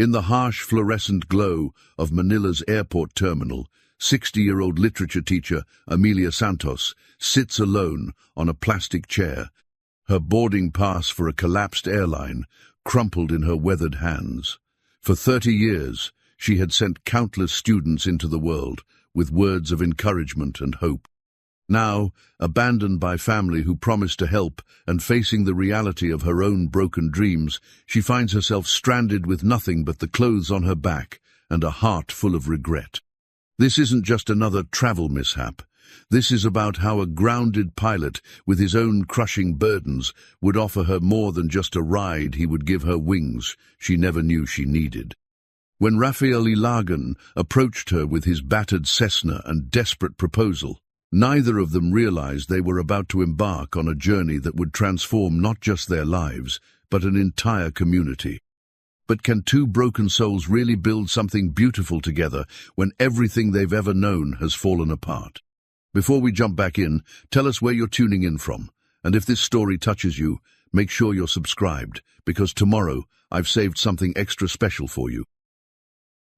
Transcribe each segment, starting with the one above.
In the harsh fluorescent glow of Manila's airport terminal, 60-year-old literature teacher Amelia Santos sits alone on a plastic chair, her boarding pass for a collapsed airline crumpled in her weathered hands. For 30 years, she had sent countless students into the world with words of encouragement and hope. Now, abandoned by family who promised to help and facing the reality of her own broken dreams, she finds herself stranded with nothing but the clothes on her back and a heart full of regret. This isn't just another travel mishap. This is about how a grounded pilot with his own crushing burdens would offer her more than just a ride. He would give her wings she never knew she needed. When Rafael Ilagan approached her with his battered Cessna and desperate proposal, neither of them realized they were about to embark on a journey that would transform not just their lives, but an entire community. But can two broken souls really build something beautiful together when everything they've ever known has fallen apart? Before we jump back in, tell us where you're tuning in from. And if this story touches you, make sure you're subscribed, because tomorrow I've saved something extra special for you.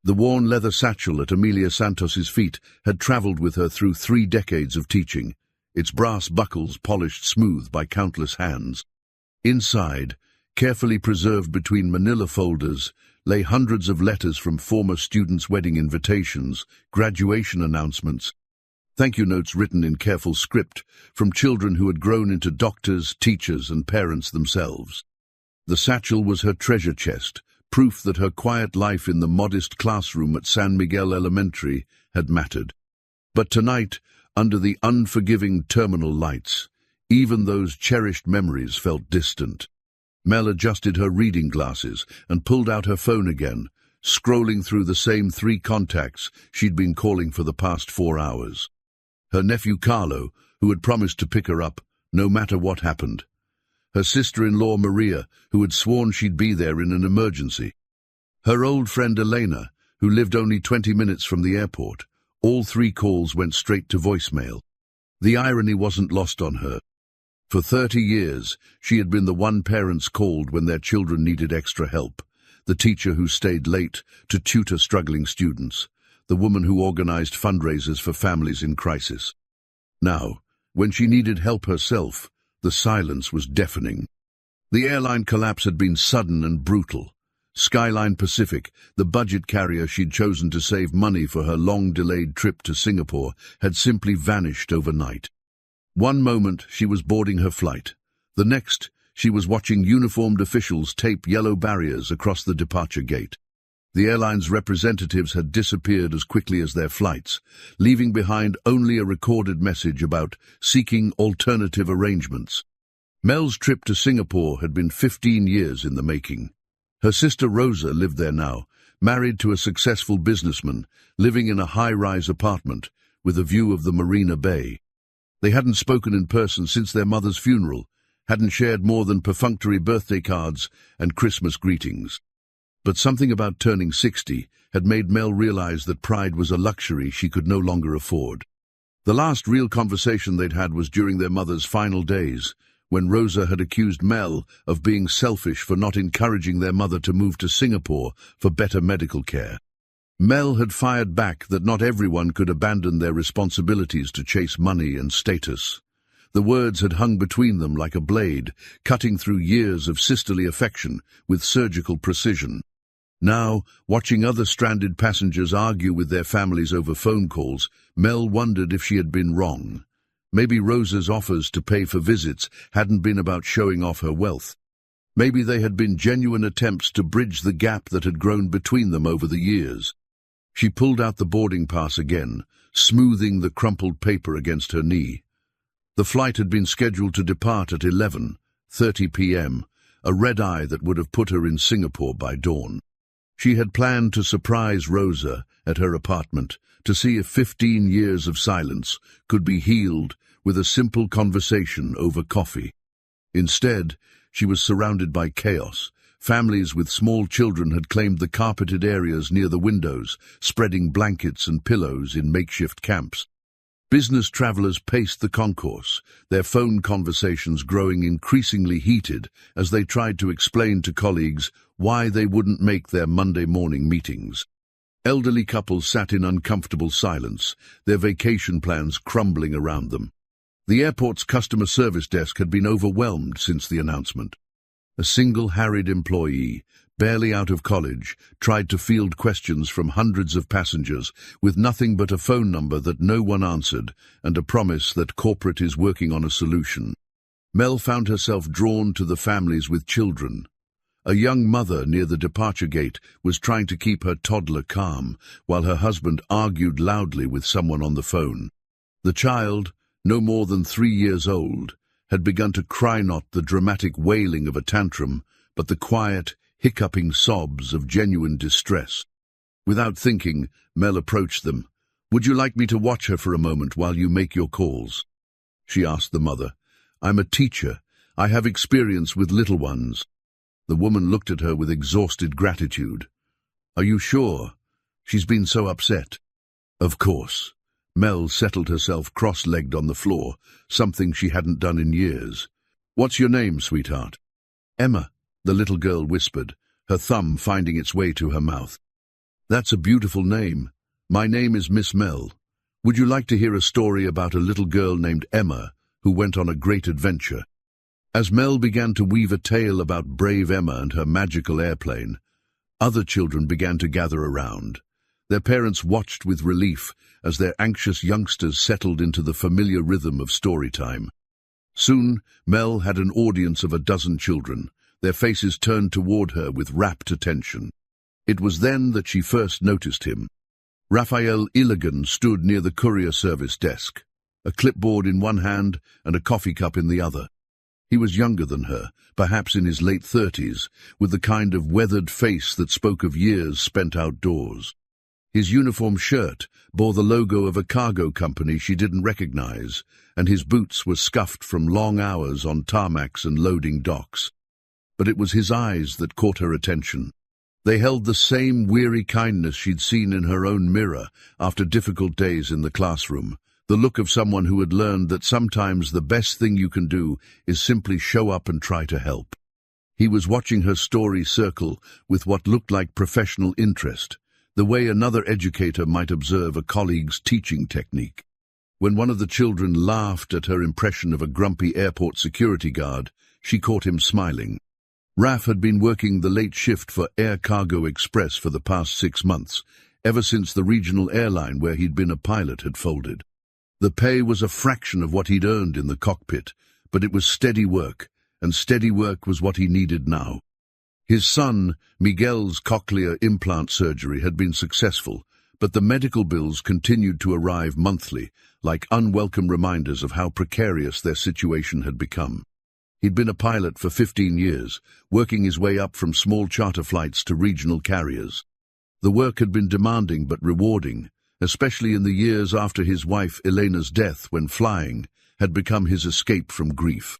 The worn leather satchel at Amelia Santos's feet had traveled with her through 3 decades of teaching, its brass buckles polished smooth by countless hands. Inside, carefully preserved between manila folders, lay hundreds of letters from former students' wedding invitations, graduation announcements, thank you notes written in careful script from children who had grown into doctors, teachers, and parents themselves. The satchel was her treasure chest, proof that her quiet life in the modest classroom at San Miguel Elementary had mattered. But tonight, under the unforgiving terminal lights, even those cherished memories felt distant. Mel adjusted her reading glasses and pulled out her phone again, scrolling through the same 3 contacts she'd been calling for the past 4 hours. Her nephew Carlo, who had promised to pick her up, no matter what happened. Her sister-in-law Maria, who had sworn she'd be there in an emergency. Her old friend Elena, who lived only 20 minutes from the airport. All 3 calls went straight to voicemail. The irony wasn't lost on her. For 30 years, she had been the one parents called when their children needed extra help, the teacher who stayed late to tutor struggling students, the woman who organized fundraisers for families in crisis. Now, when she needed help herself, the silence was deafening. The airline collapse had been sudden and brutal. Skyline Pacific, the budget carrier she'd chosen to save money for her long-delayed trip to Singapore, had simply vanished overnight. One moment she was boarding her flight. The next, she was watching uniformed officials tape yellow barriers across the departure gate. The airline's representatives had disappeared as quickly as their flights, leaving behind only a recorded message about seeking alternative arrangements. Mel's trip to Singapore had been 15 years in the making. Her sister Rosa lived there now, married to a successful businessman, living in a high-rise apartment with a view of the Marina Bay. They hadn't spoken in person since their mother's funeral, hadn't shared more than perfunctory birthday cards and Christmas greetings. But something about turning 60 had made Mel realize that pride was a luxury she could no longer afford. The last real conversation they'd had was during their mother's final days, when Rosa had accused Mel of being selfish for not encouraging their mother to move to Singapore for better medical care. Mel had fired back that not everyone could abandon their responsibilities to chase money and status. The words had hung between them like a blade, cutting through years of sisterly affection with surgical precision. Now, watching other stranded passengers argue with their families over phone calls, Mel wondered if she had been wrong. Maybe Rosa's offers to pay for visits hadn't been about showing off her wealth. Maybe they had been genuine attempts to bridge the gap that had grown between them over the years. She pulled out the boarding pass again, smoothing the crumpled paper against her knee. The flight had been scheduled to depart at 11:30 p.m., a red-eye that would have put her in Singapore by dawn. She had planned to surprise Rosa at her apartment to see if 15 years of silence could be healed with a simple conversation over coffee. Instead, she was surrounded by chaos. Families with small children had claimed the carpeted areas near the windows, spreading blankets and pillows in makeshift camps. Business travelers paced the concourse, their phone conversations growing increasingly heated as they tried to explain to colleagues why they wouldn't make their Monday morning meetings. Elderly couples sat in uncomfortable silence, their vacation plans crumbling around them. The airport's customer service desk had been overwhelmed since the announcement. A single harried employee, barely out of college, tried to field questions from hundreds of passengers with nothing but a phone number that no one answered and a promise that corporate is working on a solution. Mel found herself drawn to the families with children. A young mother near the departure gate was trying to keep her toddler calm while her husband argued loudly with someone on the phone. The child, no more than 3 years old, had begun to cry, not the dramatic wailing of a tantrum, but the quiet, hiccuping sobs of genuine distress. Without thinking, Mel approached them. "Would you like me to watch her for a moment while you make your calls?" she asked the mother. "I'm a teacher. I have experience with little ones." The woman looked at her with exhausted gratitude. "Are you sure? She's been so upset." "Of course." Mel settled herself cross-legged on the floor, something she hadn't done in years. "What's your name, sweetheart?" "Emma," the little girl whispered, her thumb finding its way to her mouth. "That's a beautiful name. My name is Miss Mel. Would you like to hear a story about a little girl named Emma who went on a great adventure?" As Mel began to weave a tale about brave Emma and her magical airplane, other children began to gather around. Their parents watched with relief as their anxious youngsters settled into the familiar rhythm of story time. Soon, Mel had an audience of a dozen children, their faces turned toward her with rapt attention. It was then that she first noticed him. Raphael Illigan stood near the courier service desk, a clipboard in one hand and a coffee cup in the other. He was younger than her, perhaps in his late 30s, with the kind of weathered face that spoke of years spent outdoors. His uniform shirt bore the logo of a cargo company she didn't recognize, and his boots were scuffed from long hours on tarmacs and loading docks. But it was his eyes that caught her attention. They held the same weary kindness she'd seen in her own mirror after difficult days in the classroom, the look of someone who had learned that sometimes the best thing you can do is simply show up and try to help. He was watching her story circle with what looked like professional interest, the way another educator might observe a colleague's teaching technique. When one of the children laughed at her impression of a grumpy airport security guard, she caught him smiling. Raf had been working the late shift for Air Cargo Express for the past 6 months, ever since the regional airline where he'd been a pilot had folded. The pay was a fraction of what he'd earned in the cockpit, but it was steady work, and steady work was what he needed now. His son, Miguel's cochlear implant surgery had been successful, but the medical bills continued to arrive monthly, like unwelcome reminders of how precarious their situation had become. He'd been a pilot for 15 years, working his way up from small charter flights to regional carriers. The work had been demanding but rewarding, especially in the years after his wife Elena's death, when flying had become his escape from grief.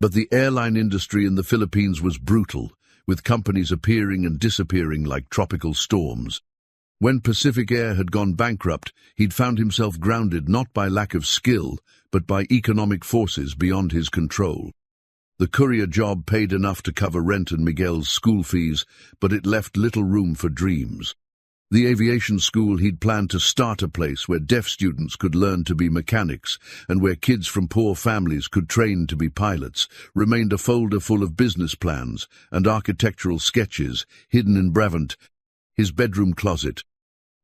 But the airline industry in the Philippines was brutal, with companies appearing and disappearing like tropical storms. When Pacific Air had gone bankrupt, he'd found himself grounded not by lack of skill, but by economic forces beyond his control. The courier job paid enough to cover rent and Miguel's school fees, but it left little room for dreams. The aviation school he'd planned to start a place where deaf students could learn to be mechanics and where kids from poor families could train to be pilots remained a folder full of business plans and architectural sketches hidden in Brabant, his bedroom closet.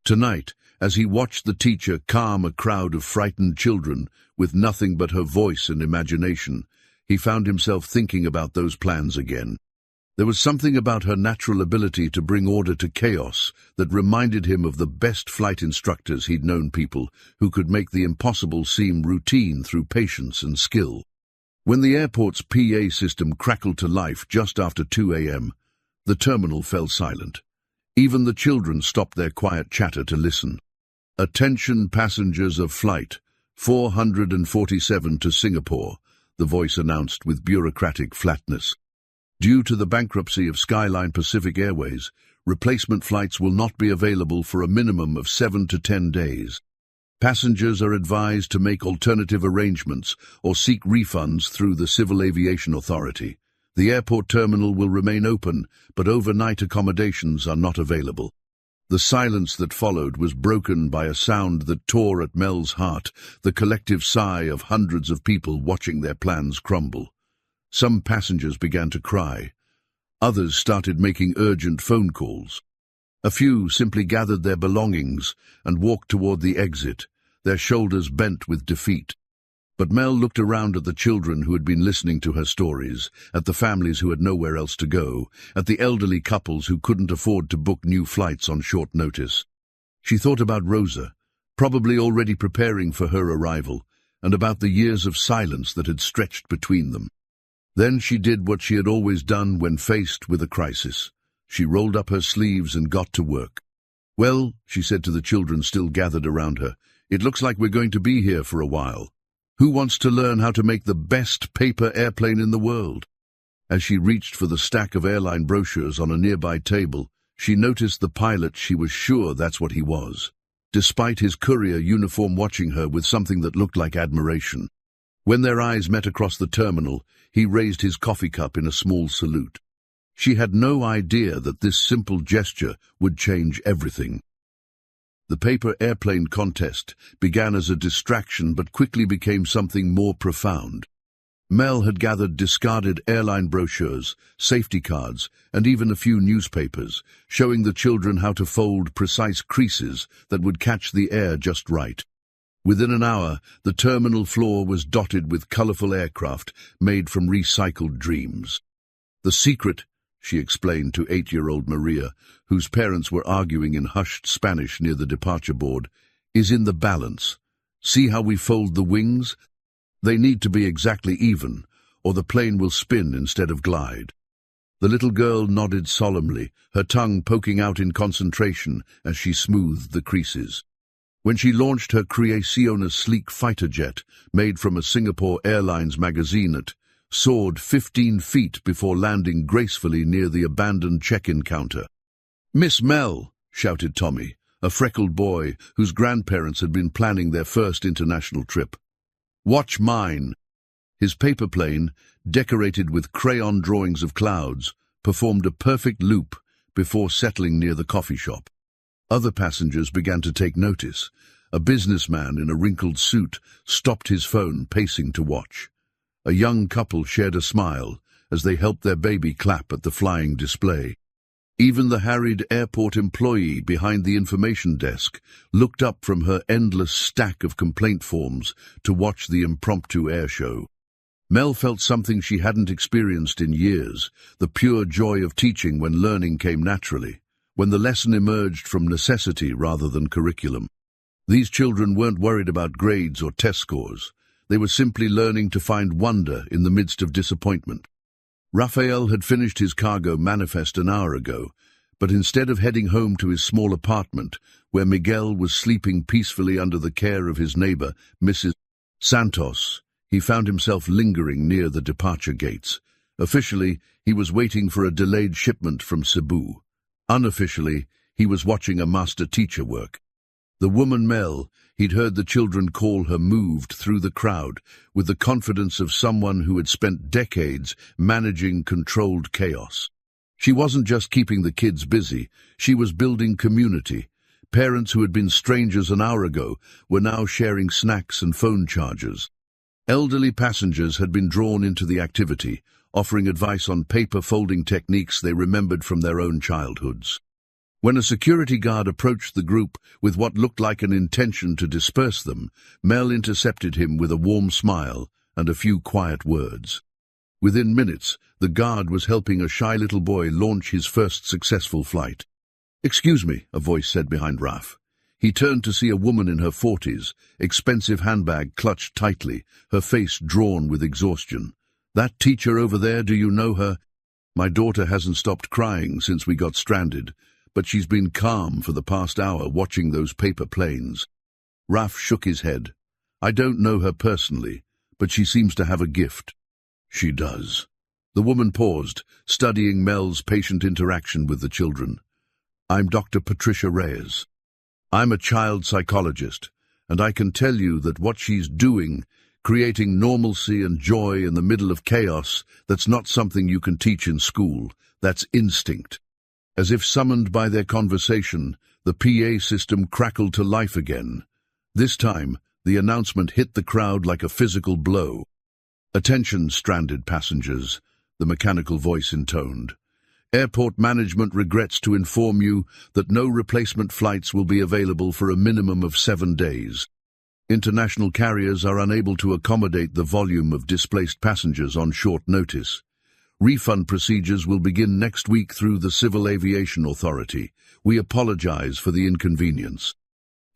Tonight, as he watched the teacher calm a crowd of frightened children with nothing but her voice and imagination, he found himself thinking about those plans again. There was something about her natural ability to bring order to chaos that reminded him of the best flight instructors he'd known, people who could make the impossible seem routine through patience and skill. When the airport's PA system crackled to life just after 2 a.m., the terminal fell silent. Even the children stopped their quiet chatter to listen. "Attention passengers of flight 447 to Singapore," the voice announced with bureaucratic flatness. Due to the bankruptcy of Skyline Pacific Airways, replacement flights will not be available for a minimum of 7 to 10 days. Passengers are advised to make alternative arrangements or seek refunds through the Civil Aviation Authority. The airport terminal will remain open, but overnight accommodations are not available. The silence that followed was broken by a sound that tore at Mel's heart, the collective sigh of hundreds of people watching their plans crumble. Some passengers began to cry. Others started making urgent phone calls. A few simply gathered their belongings and walked toward the exit, their shoulders bent with defeat. But Mel looked around at the children who had been listening to her stories, at the families who had nowhere else to go, at the elderly couples who couldn't afford to book new flights on short notice. She thought about Rosa, probably already preparing for her arrival, and about the years of silence that had stretched between them. Then she did what she had always done when faced with a crisis. She rolled up her sleeves and got to work. "Well," she said to the children still gathered around her, "it looks like we're going to be here for a while. Who wants to learn how to make the best paper airplane in the world?" As she reached for the stack of airline brochures on a nearby table, she noticed the pilot. She was sure that's what he was, despite his courier uniform watching her with something that looked like admiration. When their eyes met across the terminal, he raised his coffee cup in a small salute. She had no idea that this simple gesture would change everything. The paper airplane contest began as a distraction but quickly became something more profound. Mel had gathered discarded airline brochures, safety cards, and even a few newspapers, showing the children how to fold precise creases that would catch the air just right. Within an hour, the terminal floor was dotted with colorful aircraft made from recycled dreams. "The secret," she explained to 8-year-old Maria, whose parents were arguing in hushed Spanish near the departure board, "is in the balance. See how we fold the wings? They need to be exactly even, or the plane will spin instead of glide." The little girl nodded solemnly, her tongue poking out in concentration as she smoothed the creases. When she launched her Creaciones sleek fighter jet, made from a Singapore Airlines magazine, it soared 15 feet before landing gracefully near the abandoned check-in counter. "Miss Mel!" shouted Tommy, a freckled boy whose grandparents had been planning their first international trip. "Watch mine!" His paper plane, decorated with crayon drawings of clouds, performed a perfect loop before settling near the coffee shop. Other passengers began to take notice. A businessman in a wrinkled suit stopped his phone, pacing to watch. A young couple shared a smile as they helped their baby clap at the flying display. Even the harried airport employee behind the information desk looked up from her endless stack of complaint forms to watch the impromptu air show. Mel felt something she hadn't experienced in years, the pure joy of teaching when learning came naturally, when the lesson emerged from necessity rather than curriculum. These children weren't worried about grades or test scores. They were simply learning to find wonder in the midst of disappointment. Raphael had finished his cargo manifest an hour ago, but instead of heading home to his small apartment, where Miguel was sleeping peacefully under the care of his neighbor, Mrs. Santos, he found himself lingering near the departure gates. Officially, he was waiting for a delayed shipment from Cebu. Unofficially, he was watching a master-teacher work. The woman Mel, he'd heard the children call her, moved through the crowd with the confidence of someone who had spent decades managing controlled chaos. She wasn't just keeping the kids busy, she was building community. Parents who had been strangers an hour ago were now sharing snacks and phone chargers. Elderly passengers had been drawn into the activity, offering advice on paper folding techniques they remembered from their own childhoods. When a security guard approached the group with what looked like an intention to disperse them, Mel intercepted him with a warm smile and a few quiet words. Within minutes, the guard was helping a shy little boy launch his first successful flight. "Excuse me," a voice said behind Raf. He turned to see a woman in her 40s, expensive handbag clutched tightly, her face drawn with exhaustion. "That teacher over there, do you know her? My daughter hasn't stopped crying since we got stranded, but she's been calm for the past hour watching those paper planes." Raf shook his head. "I don't know her personally, but she seems to have a gift." "She does." The woman paused, studying Mel's patient interaction with the children. "I'm Dr. Patricia Reyes. I'm a child psychologist, and I can tell you that what she's doing creating normalcy and joy in the middle of chaos. That's not something you can teach in school. That's instinct. As if summoned by their conversation, the PA system crackled to life again. This time, the announcement hit the crowd like a physical blow. "Attention, stranded passengers," the mechanical voice intoned. "Airport management regrets to inform you that no replacement flights will be available for a minimum of 7 days. International carriers are unable to accommodate the volume of displaced passengers on short notice. Refund procedures will begin next week through the Civil Aviation Authority. We apologize for the inconvenience."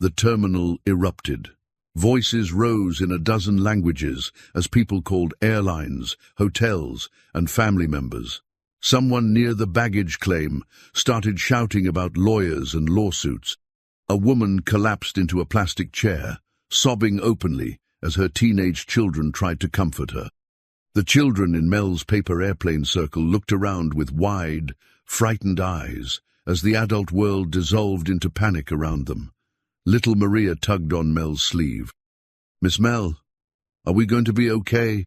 The terminal erupted. Voices rose in a dozen languages as people called airlines, hotels, and family members. Someone near the baggage claim started shouting about lawyers and lawsuits. A woman collapsed into a plastic chair, sobbing openly as her teenage children tried to comfort her. The children in Mel's paper airplane circle looked around with wide, frightened eyes as the adult world dissolved into panic around them. Little Maria tugged on Mel's sleeve. "Miss Mel, are we going to be okay?"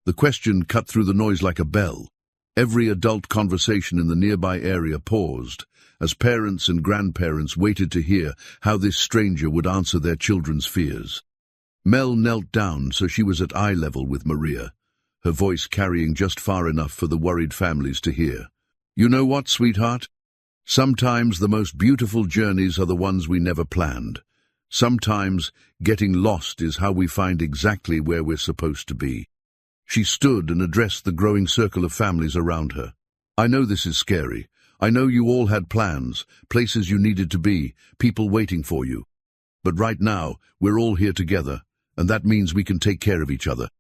The question cut through the noise like a bell. Every adult conversation in the nearby area paused as parents and grandparents waited to hear how this stranger would answer their children's fears. Mel knelt down so she was at eye level with Maria, her voice carrying just far enough for the worried families to hear. "You know what, sweetheart? Sometimes the most beautiful journeys are the ones we never planned. Sometimes getting lost is how we find exactly where we're supposed to be." She stood and addressed the growing circle of families around her. "I know this is scary. I know you all had plans, places you needed to be, people waiting for you. But right now, we're all here together, and that means we can take care of each other."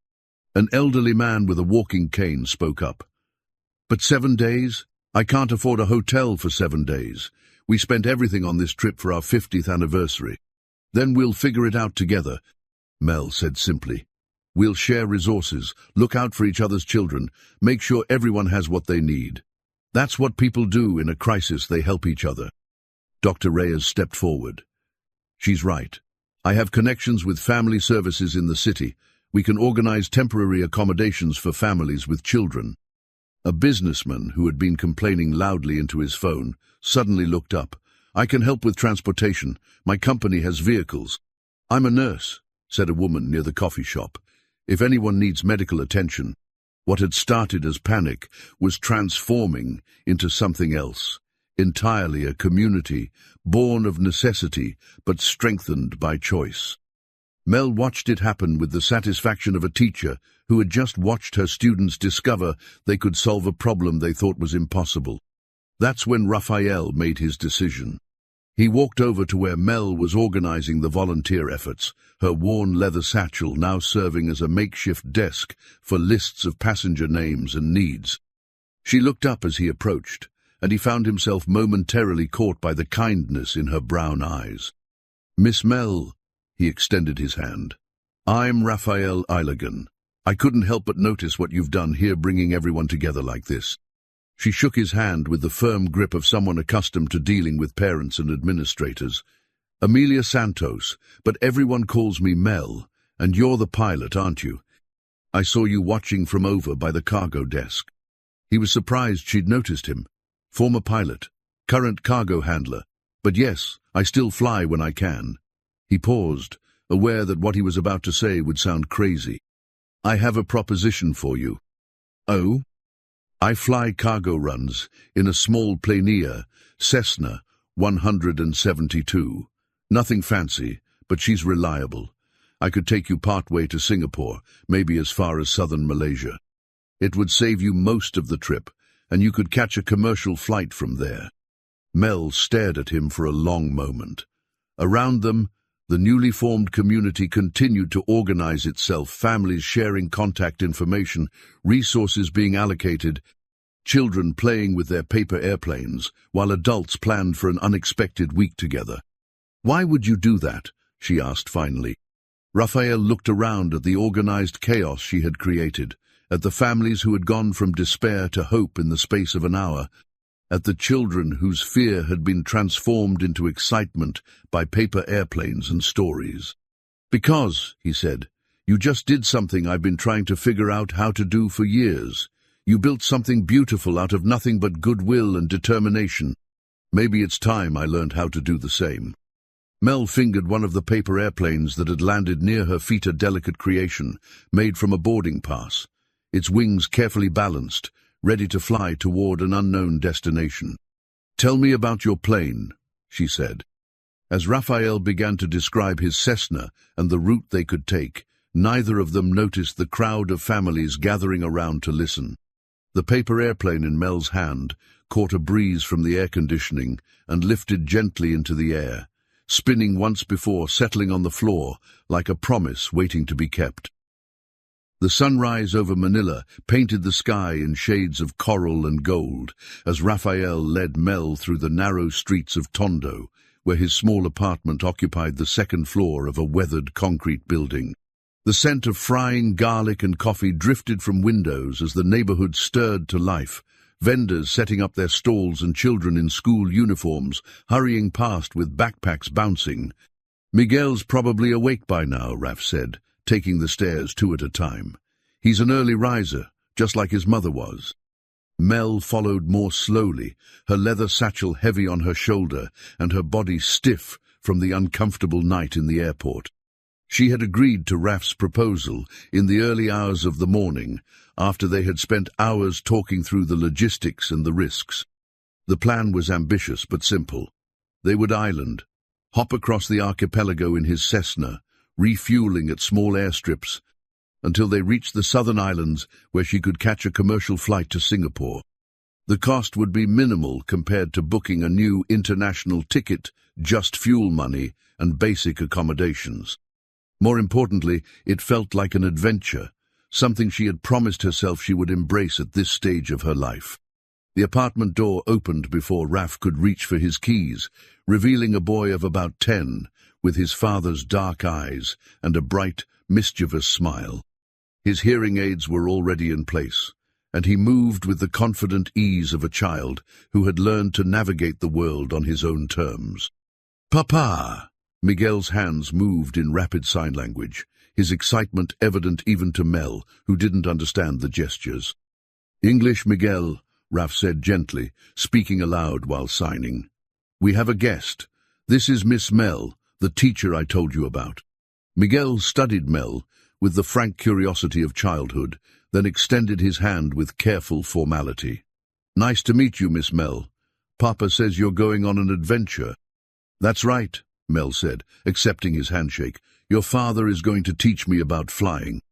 An elderly man with a walking cane spoke up. "But 7 days? I can't afford a hotel for 7 days. We spent everything on this trip for our 50th anniversary. Then we'll figure it out together," Mel said simply. "We'll share resources, look out for each other's children, make sure everyone has what they need. That's what people do in a crisis, they help each other." Dr. Reyes stepped forward. "She's right. I have connections with family services in the city. We can organize temporary accommodations for families with children." A businessman who had been complaining loudly into his phone suddenly looked up. "I can help with transportation. My company has vehicles." "I'm a nurse," said a woman near the coffee shop. "If anyone needs medical attention." What had started as panic was transforming into something else, entirely a community, born of necessity but strengthened by choice. Mel watched it happen with the satisfaction of a teacher who had just watched her students discover they could solve a problem they thought was impossible. That's when Raphael made his decision. He walked over to where Mel was organizing the volunteer efforts, her worn leather satchel now serving as a makeshift desk for lists of passenger names and needs. She looked up as he approached, and he found himself momentarily caught by the kindness in her brown eyes. "Miss Mel," he extended his hand. "I'm Raphael Eiligan. I couldn't help but notice what you've done here, bringing everyone together like this." She shook his hand with the firm grip of someone accustomed to dealing with parents and administrators. "Amelia Santos, but everyone calls me Mel, and you're the pilot, aren't you? I saw you watching from over by the cargo desk." He was surprised she'd noticed him. "Former pilot, current cargo handler, but yes, I still fly when I can." He paused, aware that what he was about to say would sound crazy. "I have a proposition for you." "Oh?" "I fly cargo runs in a small plania, Cessna 172. Nothing fancy, but she's reliable. I could take you partway to Singapore, maybe as far as southern Malaysia. It would save you most of the trip, and you could catch a commercial flight from there." Mel stared at him for a long moment. Around them, the newly formed community continued to organize itself, families sharing contact information, resources being allocated, children playing with their paper airplanes, while adults planned for an unexpected week together. "Why would you do that?" she asked finally. Raphael looked around at the organized chaos she had created, at the families who had gone from despair to hope in the space of an hour, at the children whose fear had been transformed into excitement by paper airplanes and stories. "Because," he said, You just did something I've been trying to figure out how to do for years. You built something beautiful out of nothing but goodwill and determination. Maybe it's time I learned how to do the same." Mel fingered one of the paper airplanes that had landed near her feet, a delicate creation, made from a boarding pass, its wings carefully balanced, ready to fly toward an unknown destination. "Tell me about your plane," she said. As Raphael began to describe his Cessna and the route they could take, neither of them noticed the crowd of families gathering around to listen. The paper airplane in Mel's hand caught a breeze from the air conditioning and lifted gently into the air, spinning once before settling on the floor like a promise waiting to be kept. The sunrise over Manila painted the sky in shades of coral and gold as Raphael led Mel through the narrow streets of Tondo, where his small apartment occupied the second floor of a weathered concrete building. The scent of frying garlic and coffee drifted from windows as the neighborhood stirred to life, vendors setting up their stalls and children in school uniforms hurrying past with backpacks bouncing. "Miguel's probably awake by now," Raph said, taking the stairs two at a time. "He's an early riser, just like his mother was." Mel followed more slowly, her leather satchel heavy on her shoulder and her body stiff from the uncomfortable night in the airport. She had agreed to Raph's proposal in the early hours of the morning, after they had spent hours talking through the logistics and the risks. The plan was ambitious but simple. They would island, hop across the archipelago in his Cessna, refueling at small airstrips, until they reached the southern islands where she could catch a commercial flight to Singapore. The cost would be minimal compared to booking a new international ticket, just fuel money and basic accommodations. More importantly, it felt like an adventure, something she had promised herself she would embrace at this stage of her life. The apartment door opened before Raph could reach for his keys, revealing a boy of about 10, with his father's dark eyes and a bright, mischievous smile. His hearing aids were already in place, and he moved with the confident ease of a child who had learned to navigate the world on his own terms. "Papa!" Miguel's hands moved in rapid sign language, his excitement evident even to Mel, who didn't understand the gestures. "English, Miguel," Raph said gently, speaking aloud while signing. "We have a guest. This is Miss Mel, the teacher I told you about." Miguel studied Mel with the frank curiosity of childhood, then extended his hand with careful formality. "Nice to meet you, Miss Mel. Papa says you're going on an adventure." "That's right," Mel said, accepting his handshake. "Your father is going to teach me about flying."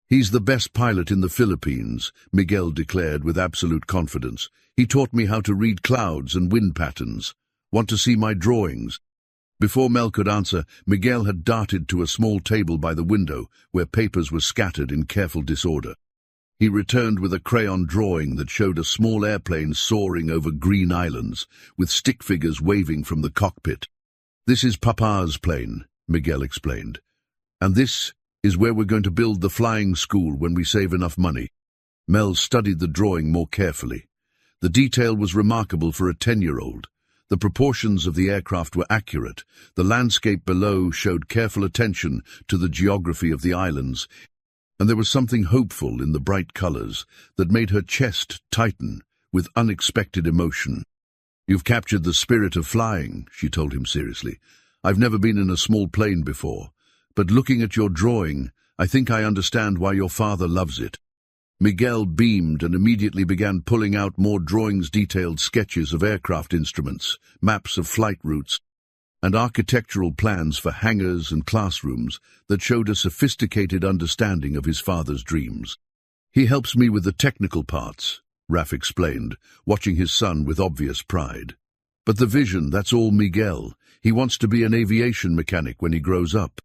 "He's the best pilot in the Philippines," Miguel declared with absolute confidence. "He taught me how to read clouds and wind patterns. Want to see my drawings?" Before Mel could answer, Miguel had darted to a small table by the window where papers were scattered in careful disorder. He returned with a crayon drawing that showed a small airplane soaring over green islands, with stick figures waving from the cockpit. "This is Papa's plane," Miguel explained. "And this is where we're going to build the flying school when we save enough money." Mel studied the drawing more carefully. The detail was remarkable for a 10-year-old. The proportions of the aircraft were accurate. The landscape below showed careful attention to the geography of the islands, and there was something hopeful in the bright colors that made her chest tighten with unexpected emotion. "You've captured the spirit of flying," she told him seriously. "I've never been in a small plane before, but looking at your drawing, I think I understand why your father loves it." Miguel beamed and immediately began pulling out more drawings, detailed sketches of aircraft instruments, maps of flight routes, and architectural plans for hangars and classrooms that showed a sophisticated understanding of his father's dreams. "He helps me with the technical parts," Raph explained, watching his son with obvious pride. "But the vision, that's all Miguel. He wants to be an aviation mechanic when he grows up."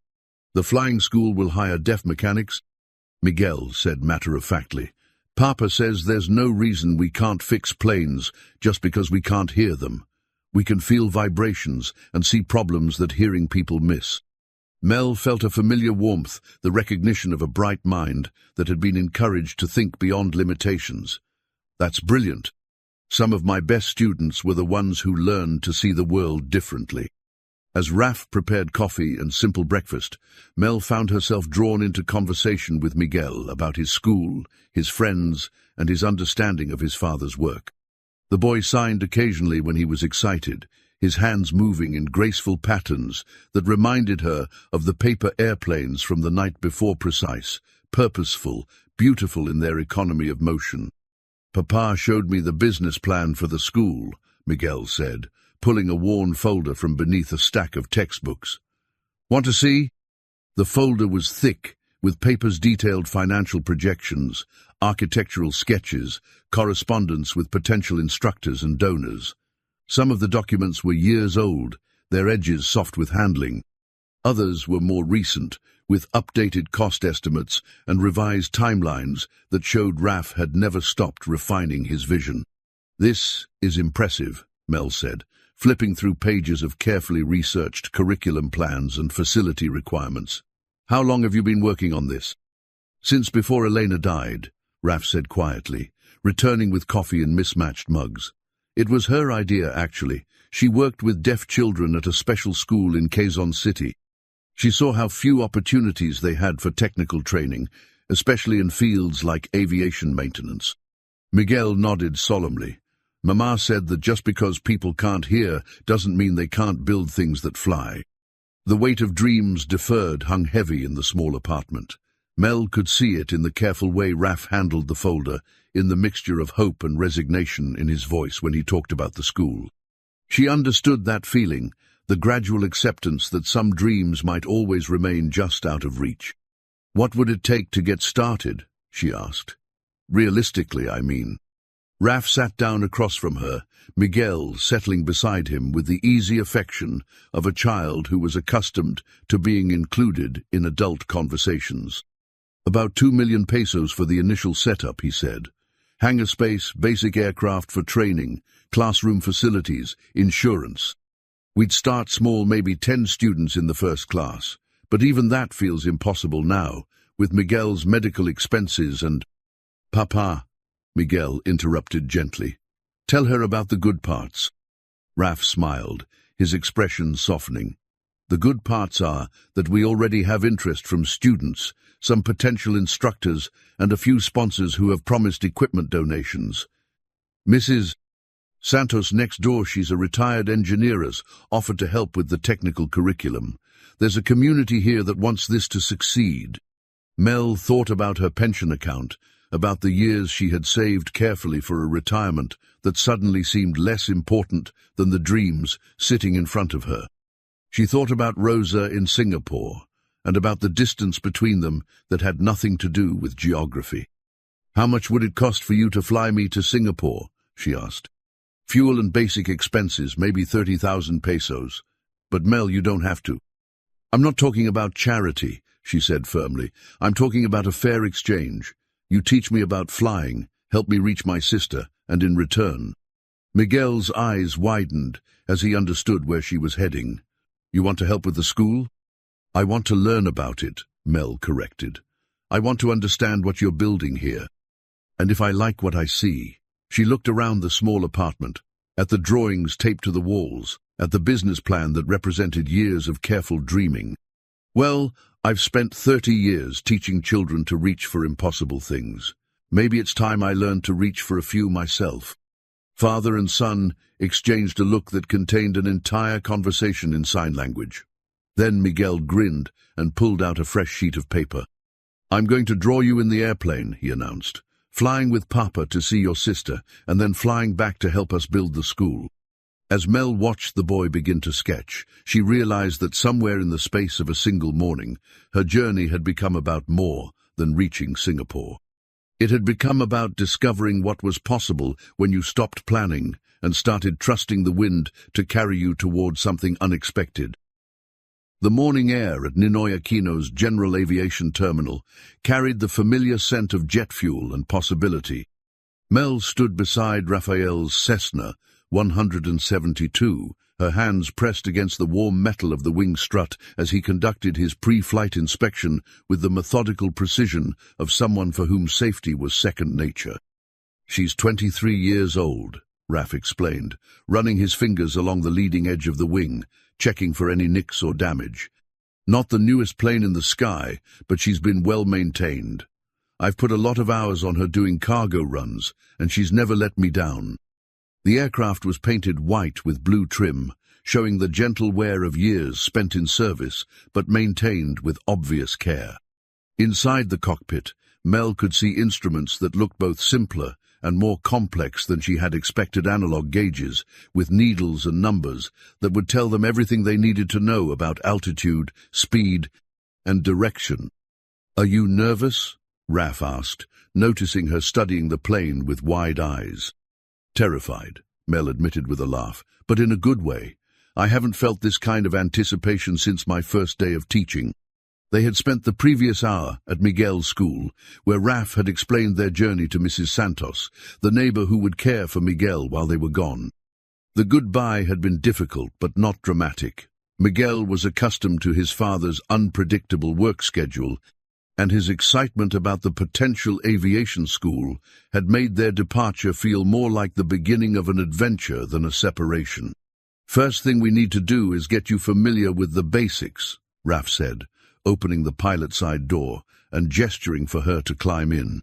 "The flying school will hire deaf mechanics," Miguel said matter-of-factly. "Papa says there's no reason we can't fix planes just because we can't hear them. We can feel vibrations and see problems that hearing people miss." Mel felt a familiar warmth, the recognition of a bright mind that had been encouraged to think beyond limitations. "That's brilliant. Some of my best students were the ones who learned to see the world differently." As Raf prepared coffee and simple breakfast, Mel found herself drawn into conversation with Miguel about his school, his friends, and his understanding of his father's work. The boy signed occasionally when he was excited, his hands moving in graceful patterns that reminded her of the paper airplanes from the night before, precise, purposeful, beautiful in their economy of motion. "Papa showed me the business plan for the school," Miguel said, pulling a worn folder from beneath a stack of textbooks. "Want to see?" The folder was thick, with papers detailed financial projections, architectural sketches, correspondence with potential instructors and donors. Some of the documents were years old, their edges soft with handling. Others were more recent, with updated cost estimates and revised timelines that showed Raf had never stopped refining his vision. "This is impressive," Mel said, flipping through pages of carefully researched curriculum plans and facility requirements. "How long have you been working on this?" "Since before Elena died," Raf said quietly, returning with coffee in mismatched mugs. "It was her idea, actually. She worked with deaf children at a special school in Quezon City. She saw how few opportunities they had for technical training, especially in fields like aviation maintenance." Miguel nodded solemnly. "Mama said that just because people can't hear doesn't mean they can't build things that fly." The weight of dreams deferred hung heavy in the small apartment. Mel could see it in the careful way Raf handled the folder, in the mixture of hope and resignation in his voice when he talked about the school. She understood that feeling, the gradual acceptance that some dreams might always remain just out of reach. "What would it take to get started?" she asked. "Realistically, I mean." Raf sat down across from her, Miguel settling beside him with the easy affection of a child who was accustomed to being included in adult conversations. "About 2 million pesos for the initial setup," he said. "Hangar space, basic aircraft for training, classroom facilities, insurance. We'd start small, maybe 10 students in the first class, but even that feels impossible now, with Miguel's medical expenses and—" "Papa," Miguel interrupted gently. "Tell her about the good parts." Raf smiled, his expression softening. "The good parts are that we already have interest from students, some potential instructors, and a few sponsors who have promised equipment donations. Mrs. Santos next door, she's a retired engineer, has offered to help with the technical curriculum. There's a community here that wants this to succeed." Mel thought about her pension account, about the years she had saved carefully for a retirement that suddenly seemed less important than the dreams sitting in front of her. She thought about Rosa in Singapore, and about the distance between them that had nothing to do with geography. "How much would it cost for you to fly me to Singapore?" she asked. "Fuel and basic expenses, maybe 30,000 pesos. But Mel, you don't have to." "I'm not talking about charity," she said firmly. "I'm talking about a fair exchange. You teach me about flying, help me reach my sister, and in return—" Miguel's eyes widened as he understood where she was heading. "You want to help with the school?" "I want to learn about it," Mel corrected. "I want to understand what you're building here. And if I like what I see—" She looked around the small apartment, at the drawings taped to the walls, at the business plan that represented years of careful dreaming. "Well, I've spent 30 years teaching children to reach for impossible things. Maybe it's time I learned to reach for a few myself." Father and son exchanged a look that contained an entire conversation in sign language. Then Miguel grinned and pulled out a fresh sheet of paper. "I'm going to draw you in the airplane," he announced. "Flying with Papa to see your sister, and then flying back to help us build the school." As Mel watched the boy begin to sketch, she realized that somewhere in the space of a single morning, her journey had become about more than reaching Singapore. It had become about discovering what was possible when you stopped planning and started trusting the wind to carry you toward something unexpected. The morning air at Ninoy Aquino's General Aviation Terminal carried the familiar scent of jet fuel and possibility. Mel stood beside Raphael's Cessna 172, her hands pressed against the warm metal of the wing strut as he conducted his pre-flight inspection with the methodical precision of someone for whom safety was second nature. "She's 23 years old," Raf explained, running his fingers along the leading edge of the wing, checking for any nicks or damage. Not the newest plane in the sky, but she's been well maintained. I've put a lot of hours on her doing cargo runs, and she's never let me down. The aircraft was painted white with blue trim, showing the gentle wear of years spent in service, but maintained with obvious care. Inside the cockpit, Mel could see instruments that looked both simpler and more complex than she had expected. Analog gauges, with needles and numbers, that would tell them everything they needed to know about altitude, speed, and direction. "Are you nervous?" Raf asked, noticing her studying the plane with wide eyes. "Terrified," Mel admitted with a laugh, "but in a good way. I haven't felt this kind of anticipation since my first day of teaching." They had spent the previous hour at Miguel's school, where Raf had explained their journey to Mrs. Santos, the neighbor who would care for Miguel while they were gone. The goodbye had been difficult but not dramatic. Miguel was accustomed to his father's unpredictable work schedule, and his excitement about the potential aviation school had made their departure feel more like the beginning of an adventure than a separation. "First thing we need to do is get you familiar with the basics," Raf said, opening the pilot side door and gesturing for her to climb in.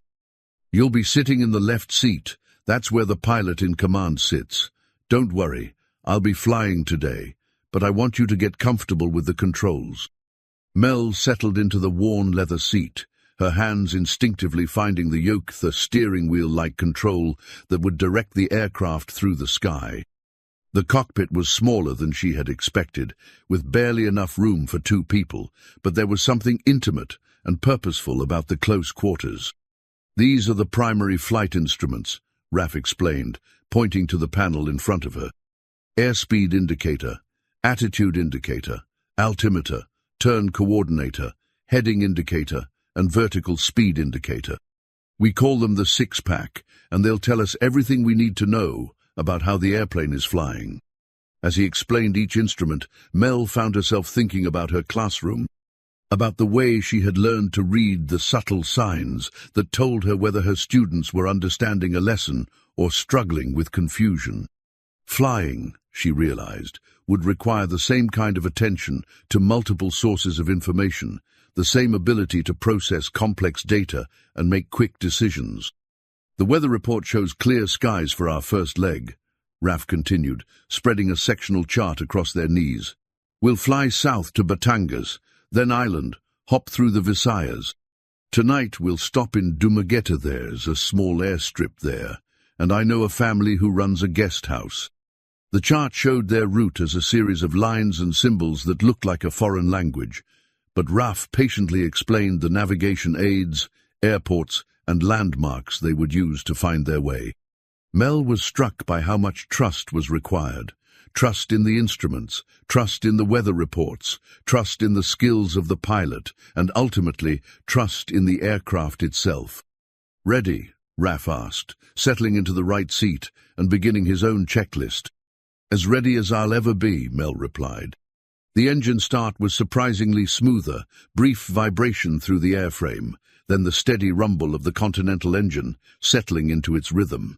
"You'll be sitting in the left seat. That's where the pilot in command sits. Don't worry, I'll be flying today, but I want you to get comfortable with the controls." Mel settled into the worn leather seat, her hands instinctively finding the yoke, the steering wheel-like control that would direct the aircraft through the sky. The cockpit was smaller than she had expected, with barely enough room for 2 people, but there was something intimate and purposeful about the close quarters. "These are the primary flight instruments," Raf explained, pointing to the panel in front of her. "Airspeed indicator, attitude indicator, altimeter, turn coordinator, heading indicator, and vertical speed indicator. We call them the 6-pack, and they'll tell us everything we need to know about how the airplane is flying." As he explained each instrument, Mel found herself thinking about her classroom, about the way she had learned to read the subtle signs that told her whether her students were understanding a lesson or struggling with confusion. Flying, she realized, would require the same kind of attention to multiple sources of information, the same ability to process complex data and make quick decisions. "The weather report shows clear skies for our first leg," Raf continued, spreading a sectional chart across their knees. "We'll fly south to Batangas, then Island, hop through the Visayas. Tonight we'll stop in Dumaguete. There's a small airstrip there, and I know a family who runs a guest house." The chart showed their route as a series of lines and symbols that looked like a foreign language, but Raf patiently explained the navigation aids, airports, and landmarks they would use to find their way. Mel was struck by how much trust was required. Trust in the instruments, trust in the weather reports, trust in the skills of the pilot, and ultimately, trust in the aircraft itself. "Ready?" Raf asked, settling into the right seat and beginning his own checklist. "As ready as I'll ever be," Mel replied. The engine start was surprisingly smoother, brief vibration through the airframe, then the steady rumble of the Continental engine settling into its rhythm.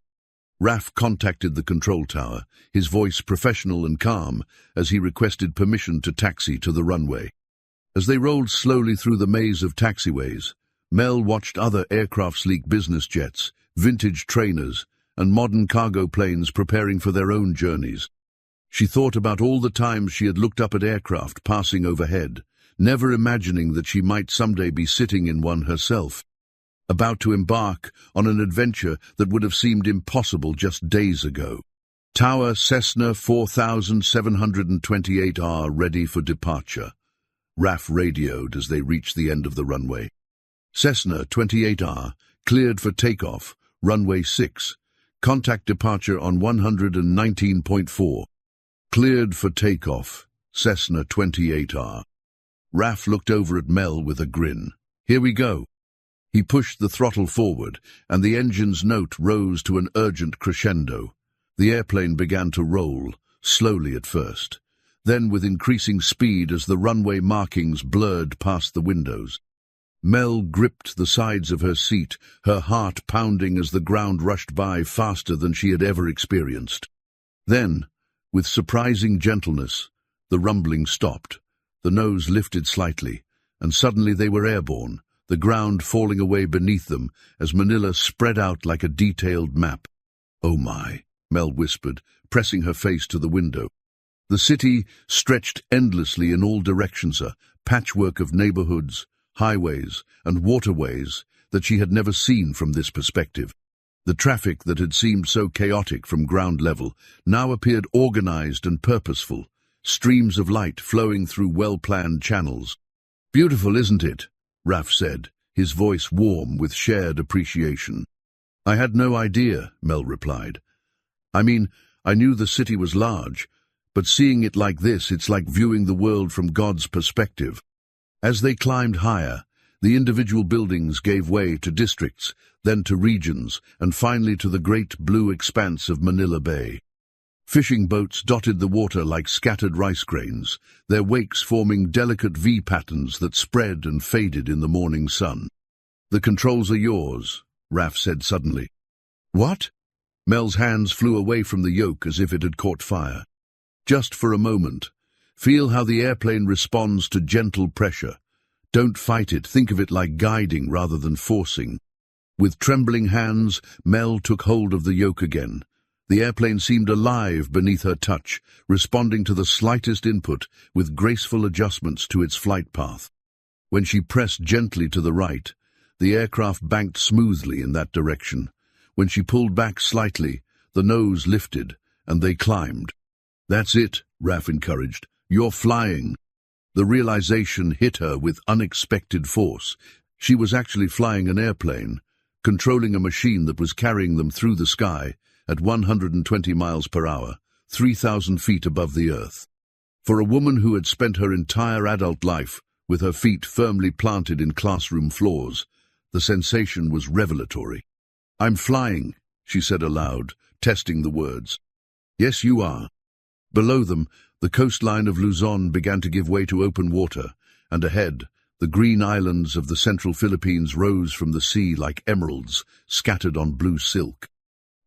Raf contacted the control tower, his voice professional and calm, as he requested permission to taxi to the runway. As they rolled slowly through the maze of taxiways, Mel watched other aircraft-sleek business jets, vintage trainers, and modern cargo planes preparing for their own journeys. She thought about all the times she had looked up at aircraft passing overhead, never imagining that she might someday be sitting in one herself, about to embark on an adventure that would have seemed impossible just days ago. "Tower Cessna 4728R ready for departure," Raf radioed as they reached the end of the runway. "Cessna 28R, cleared for takeoff, runway 6. Contact departure on 119.4. Cleared for takeoff, Cessna 28R. Raf looked over at Mel with a grin. "Here we go." He pushed the throttle forward, and the engine's note rose to an urgent crescendo. The airplane began to roll, slowly at first, then with increasing speed as the runway markings blurred past the windows. Mel gripped the sides of her seat, her heart pounding as the ground rushed by faster than she had ever experienced. Then, with surprising gentleness, The rumbling stopped. The nose lifted slightly, and suddenly they were airborne, the ground falling away beneath them as Manila spread out like a detailed map. "Oh my," Mel whispered, pressing her face to the window. The city stretched endlessly in all directions, a patchwork of neighborhoods, highways, and waterways that she had never seen from this perspective. The traffic that had seemed so chaotic from ground level now appeared organized and purposeful, streams of light flowing through well-planned channels. "Beautiful, isn't it?" Raf said, his voice warm with shared appreciation. "I had no idea," Mel replied. "I mean, I knew the city was large, but seeing it like this, it's like viewing the world from God's perspective." As they climbed higher, the individual buildings gave way to districts, then to regions, and finally to the great blue expanse of Manila Bay. Fishing boats dotted the water like scattered rice grains, their wakes forming delicate V patterns that spread and faded in the morning sun. "The controls are yours," Raf said suddenly. "What?" Mel's hands flew away from the yoke as if it had caught fire. "Just for a moment. Feel how the airplane responds to gentle pressure. Don't fight it, think of it like guiding rather than forcing." With trembling hands, Mel took hold of the yoke again. The airplane seemed alive beneath her touch, responding to the slightest input with graceful adjustments to its flight path. When she pressed gently to the right, the aircraft banked smoothly in that direction. When she pulled back slightly, the nose lifted, and they climbed. "That's it," Raf encouraged. "You're flying." The realization hit her with unexpected force. She was actually flying an airplane, controlling a machine that was carrying them through the sky at 120 miles per hour, 3,000 feet above the earth. For a woman who had spent her entire adult life with her feet firmly planted in classroom floors, the sensation was revelatory. "I'm flying," she said aloud, testing the words. "Yes, you are." Below them, the coastline of Luzon began to give way to open water, and ahead, the green islands of the central Philippines rose from the sea like emeralds scattered on blue silk.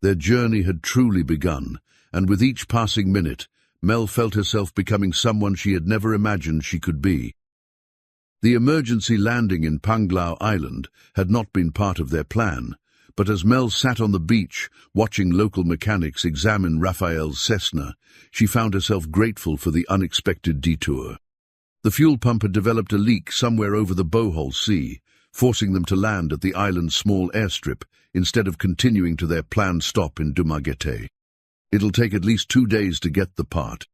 Their journey had truly begun, and with each passing minute, Mel felt herself becoming someone she had never imagined she could be. The emergency landing in Panglao Island had not been part of their plan, but as Mel sat on the beach, watching local mechanics examine Rafael's Cessna, she found herself grateful for the unexpected detour. The fuel pump had developed a leak somewhere over the Bohol Sea, forcing them to land at the island's small airstrip instead of continuing to their planned stop in Dumaguete. "It'll take at least 2 days to get the part,"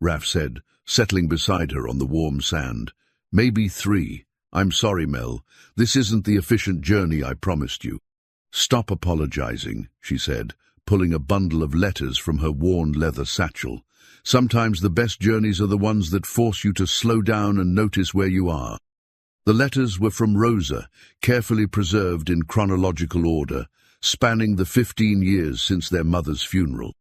Raf said, settling beside her on the warm sand. "Maybe 3. I'm sorry, Mel. This isn't the efficient journey I promised you." "Stop apologizing," she said, pulling a bundle of letters from her worn leather satchel. "Sometimes the best journeys are the ones that force you to slow down and notice where you are." The letters were from Rosa, carefully preserved in chronological order, spanning the 15 years since their mother's funeral.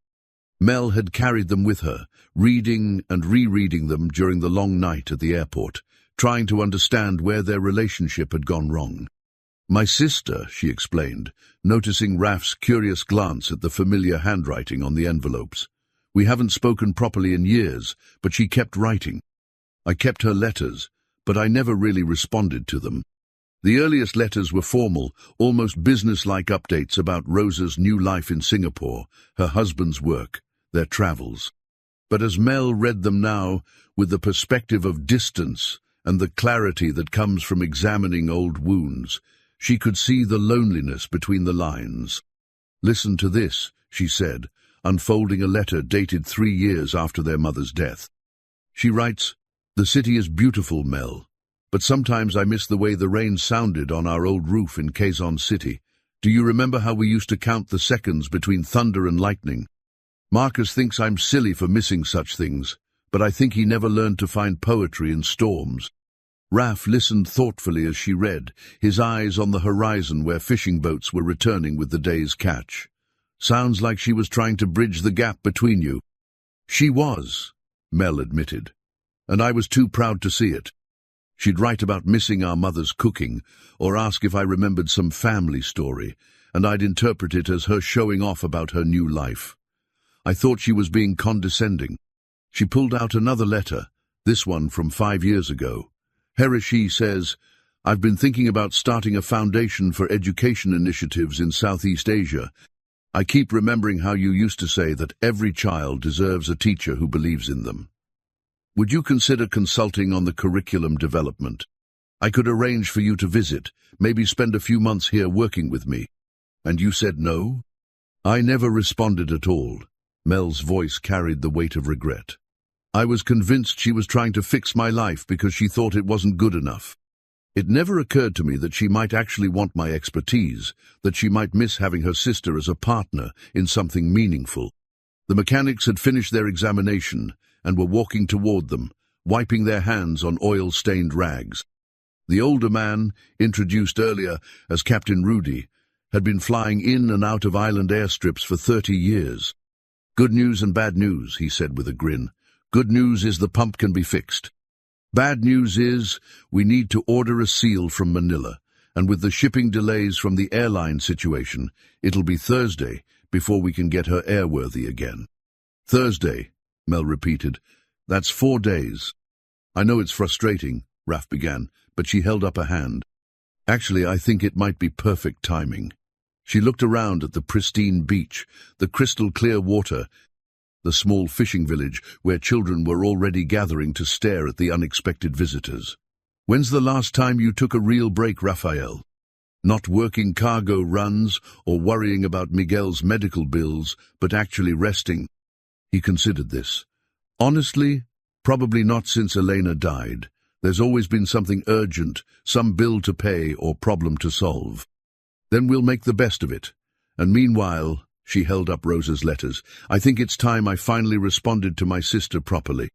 Mel had carried them with her, reading and rereading them during the long night at the airport, trying to understand where their relationship had gone wrong. "My sister," she explained, noticing Raf's curious glance at the familiar handwriting on the envelopes. "We haven't spoken properly in years, but she kept writing. I kept her letters, but I never really responded to them." The earliest letters were formal, almost business-like updates about Rosa's new life in Singapore, her husband's work, their travels. But as Mel read them now, with the perspective of distance and the clarity that comes from examining old wounds, she could see the loneliness between the lines. "Listen to this," she said, unfolding a letter dated 3 years after their mother's death. She writes, "The city is beautiful, Mel, but sometimes I miss the way the rain sounded on our old roof in Quezon City. Do you remember how we used to count the seconds between thunder and lightning? Marcus thinks I'm silly for missing such things, but I think he never learned to find poetry in storms." Raf listened thoughtfully as she read, his eyes on the horizon where fishing boats were returning with the day's catch. "Sounds like she was trying to bridge the gap between you." "She was," Mel admitted, "and I was too proud to see it. She'd write about missing our mother's cooking, or ask if I remembered some family story, and I'd interpret it as her showing off about her new life. I thought she was being condescending. She pulled out another letter, this one from 5 years ago. Harishi says, "I've been thinking about starting a foundation for education initiatives in Southeast Asia. I keep remembering how you used to say that every child deserves a teacher who believes in them. Would you consider consulting on the curriculum development? I could arrange for you to visit, maybe spend a few months here working with me." "And you said no?" "I never responded at all." Mel's voice carried the weight of regret. "I was convinced she was trying to fix my life because she thought it wasn't good enough. It never occurred to me that she might actually want my expertise, that she might miss having her sister as a partner in something meaningful." The mechanics had finished their examination and were walking toward them, wiping their hands on oil-stained rags. The older man, introduced earlier as Captain Rudy, had been flying in and out of island airstrips for 30 years. "Good news and bad news," he said with a grin. "Good news is the pump can be fixed. Bad news is we need to order a seal from Manila, and with the shipping delays from the airline situation, it'll be Thursday before we can get her airworthy again." "Thursday," Mel repeated. "That's 4 days." "I know it's frustrating," Raf began, but she held up a hand. "Actually, I think it might be perfect timing." She looked around at the pristine beach, the crystal-clear water, the small fishing village where children were already gathering to stare at the unexpected visitors. "When's the last time you took a real break, Raphael? Not working cargo runs or worrying about Miguel's medical bills, but actually resting?" He considered this. "Honestly, probably not since Elena died. There's always been something urgent, some bill to pay or problem to solve. Then we'll make the best of it. And meanwhile," she held up Rosa's letters, "I think it's time I finally responded to my sister properly."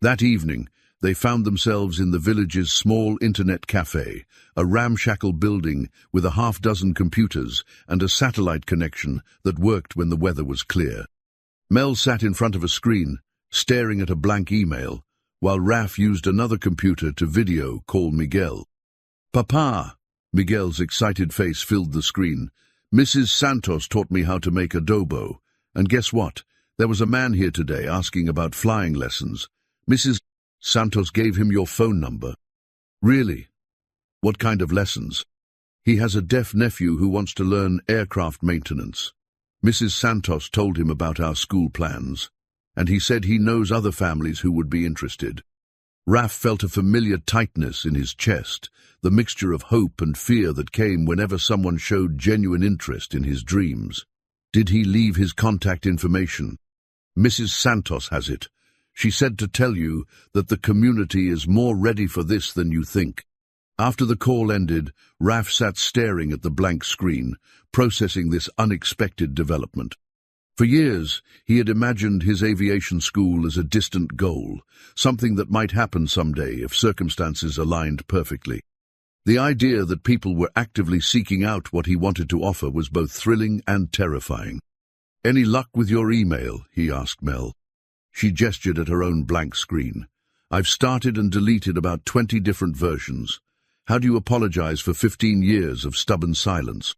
That evening, they found themselves in the village's small internet cafe, a ramshackle building with a half-dozen computers and a satellite connection that worked when the weather was clear. Mel sat in front of a screen, staring at a blank email, while Raf used another computer to video call Miguel. "Papa!" Miguel's excited face filled the screen. "Mrs. Santos taught me how to make adobo. And guess what? There was a man here today asking about flying lessons. Mrs. Santos gave him your phone number." "Really? What kind of lessons?" "He has a deaf nephew who wants to learn aircraft maintenance. Mrs. Santos told him about our school plans, and he said he knows other families who would be interested." Raf felt a familiar tightness in his chest, the mixture of hope and fear that came whenever someone showed genuine interest in his dreams. Did he leave his contact information? "Mrs. Santos has it. She said to tell you that the community is more ready for this than you think." After the call ended, Raf sat staring at the blank screen, processing this unexpected development. For years, he had imagined his aviation school as a distant goal, something that might happen someday if circumstances aligned perfectly. The idea that people were actively seeking out what he wanted to offer was both thrilling and terrifying. "Any luck with your email?" he asked Mel. She gestured at her own blank screen. "I've started and deleted about 20 different versions. How do you apologize for 15 years of stubborn silence?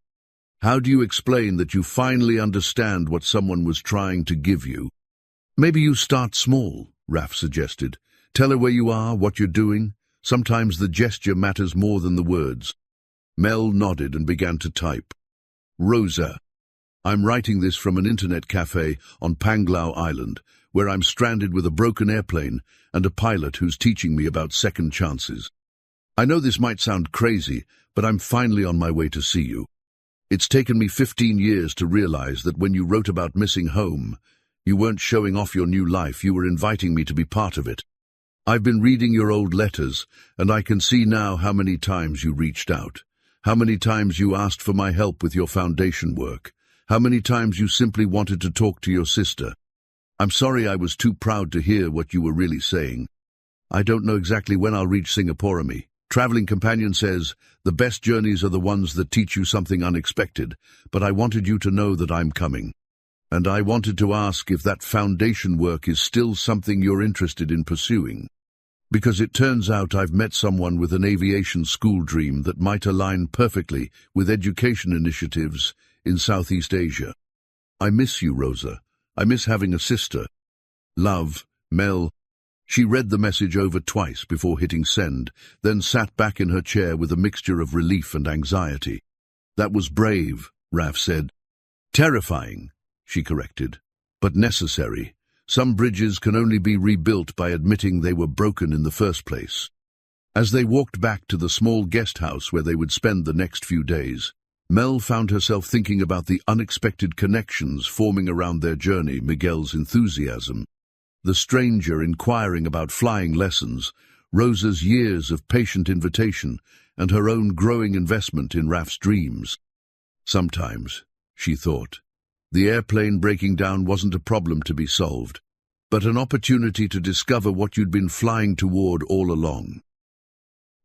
How do you explain that you finally understand what someone was trying to give you?" "Maybe you start small," Raf suggested. "Tell her where you are, what you're doing. Sometimes the gesture matters more than the words." Mel nodded and began to type. "Rosa, I'm writing this from an internet cafe on Panglao Island, where I'm stranded with a broken airplane and a pilot who's teaching me about second chances. I know this might sound crazy, but I'm finally on my way to see you. It's taken me 15 years to realize that when you wrote about missing home, you weren't showing off your new life, you were inviting me to be part of it. I've been reading your old letters, and I can see now how many times you reached out, how many times you asked for my help with your foundation work, how many times you simply wanted to talk to your sister. I'm sorry I was too proud to hear what you were really saying. I don't know exactly when I'll reach Singapore. Traveling companion says, the best journeys are the ones that teach you something unexpected, but I wanted you to know that I'm coming. And I wanted to ask if that foundation work is still something you're interested in pursuing. Because it turns out I've met someone with an aviation school dream that might align perfectly with education initiatives in Southeast Asia. I miss you, Rosa. I miss having a sister. Love, Mel. She read the message over twice before hitting send, then sat back in her chair with a mixture of relief and anxiety. That was brave, Raf said. Terrifying, she corrected, but necessary. Some bridges can only be rebuilt by admitting they were broken in the first place. As they walked back to the small guest house where they would spend the next few days, Mel found herself thinking about the unexpected connections forming around their journey, Miguel's enthusiasm, the stranger inquiring about flying lessons, Rosa's years of patient invitation, and her own growing investment in Raf's dreams. Sometimes, she thought, the airplane breaking down wasn't a problem to be solved, but an opportunity to discover what you'd been flying toward all along.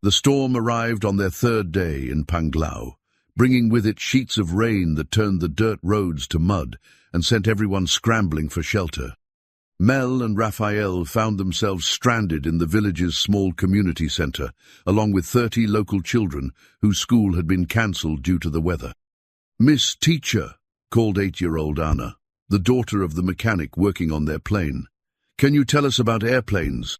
The storm arrived on their third day in Panglao, bringing with it sheets of rain that turned the dirt roads to mud and sent everyone scrambling for shelter. Mel and Raphael found themselves stranded in the village's small community center, along with 30 local children whose school had been cancelled due to the weather. "Miss Teacher," called 8-year-old Anna, the daughter of the mechanic working on their plane, "can you tell us about airplanes?"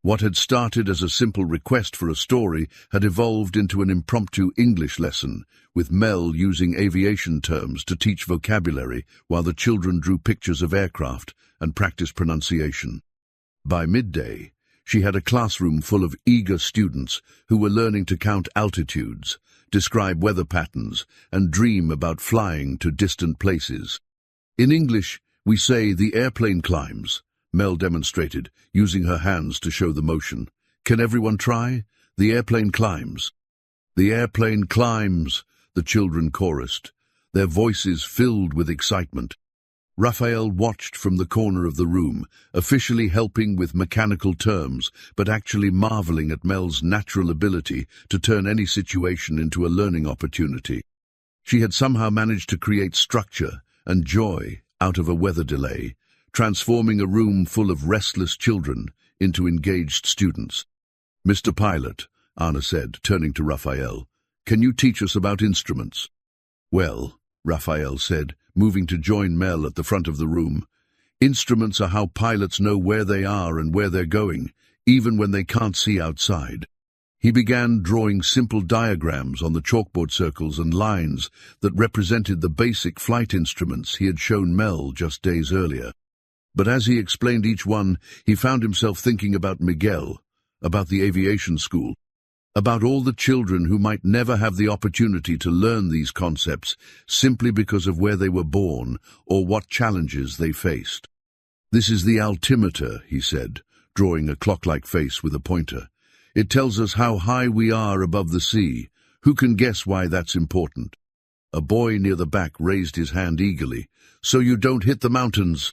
What had started as a simple request for a story had evolved into an impromptu English lesson, with Mel using aviation terms to teach vocabulary while the children drew pictures of aircraft and practiced pronunciation. By midday, she had a classroom full of eager students who were learning to count altitudes, describe weather patterns, and dream about flying to distant places. In English, we say the airplane climbs, Mel demonstrated, using her hands to show the motion. "Can everyone try? The airplane climbs." "The airplane climbs," the children chorused, their voices filled with excitement. Raphael watched from the corner of the room, officially helping with mechanical terms, but actually marveling at Mel's natural ability to turn any situation into a learning opportunity. She had somehow managed to create structure and joy out of a weather delay, transforming a room full of restless children into engaged students. "Mr. Pilot," Anna said, turning to Raphael, "can you teach us about instruments?" "Well," Raphael said, moving to join Mel at the front of the room, "instruments are how pilots know where they are and where they're going, even when they can't see outside." He began drawing simple diagrams on the chalkboard circles and lines that represented the basic flight instruments he had shown Mel just days earlier. But as he explained each one, he found himself thinking about Miguel, about the aviation school, about all the children who might never have the opportunity to learn these concepts simply because of where they were born or what challenges they faced. "This is the altimeter," he said, drawing a clock-like face with a pointer. "It tells us how high we are above the sea. Who can guess why that's important?" A boy near the back raised his hand eagerly. "So you don't hit the mountains."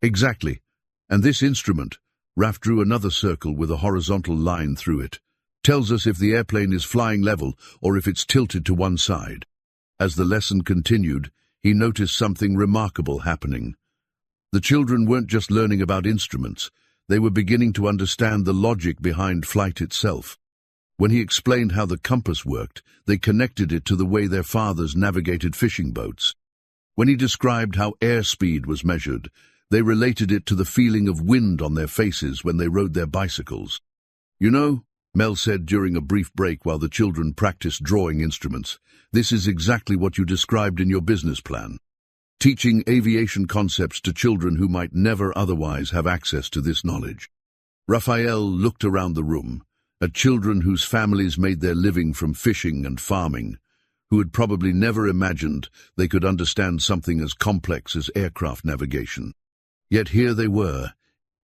"Exactly. And this instrument," Raf drew another circle with a horizontal line through it, "tells us if the airplane is flying level or if it's tilted to one side." As the lesson continued, he noticed something remarkable happening. The children weren't just learning about instruments, they were beginning to understand the logic behind flight itself. When he explained how the compass worked, they connected it to the way their fathers navigated fishing boats. When he described how airspeed was measured, they related it to the feeling of wind on their faces when they rode their bicycles. "You know," Mel said during a brief break while the children practiced drawing instruments, "this is exactly what you described in your business plan. Teaching aviation concepts to children who might never otherwise have access to this knowledge." Raphael looked around the room, at children whose families made their living from fishing and farming, who had probably never imagined they could understand something as complex as aircraft navigation. Yet here they were,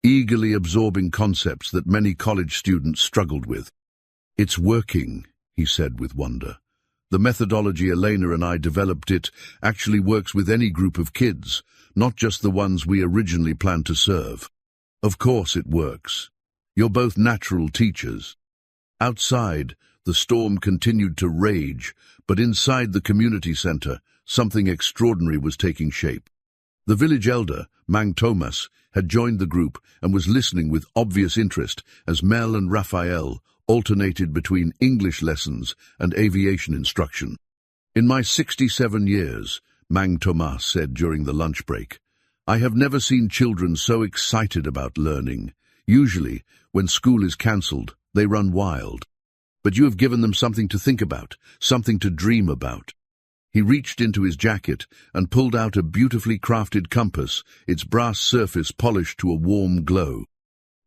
eagerly absorbing concepts that many college students struggled with. "It's working," he said with wonder. "The methodology Elena and I developed actually works with any group of kids, not just the ones we originally planned to serve." "Of course it works. You're both natural teachers." Outside, the storm continued to rage, but inside the community center, something extraordinary was taking shape. The village elder, Mang Thomas, had joined the group and was listening with obvious interest as Mel and Raphael alternated between English lessons and aviation instruction. "In my 67 years," Mang Thomas said during the lunch break, I have never seen children so excited about learning. Usually, when school is cancelled, they run wild. But you have given them something to think about, something to dream about. He reached into his jacket and pulled out a beautifully crafted compass, its brass surface polished to a warm glow.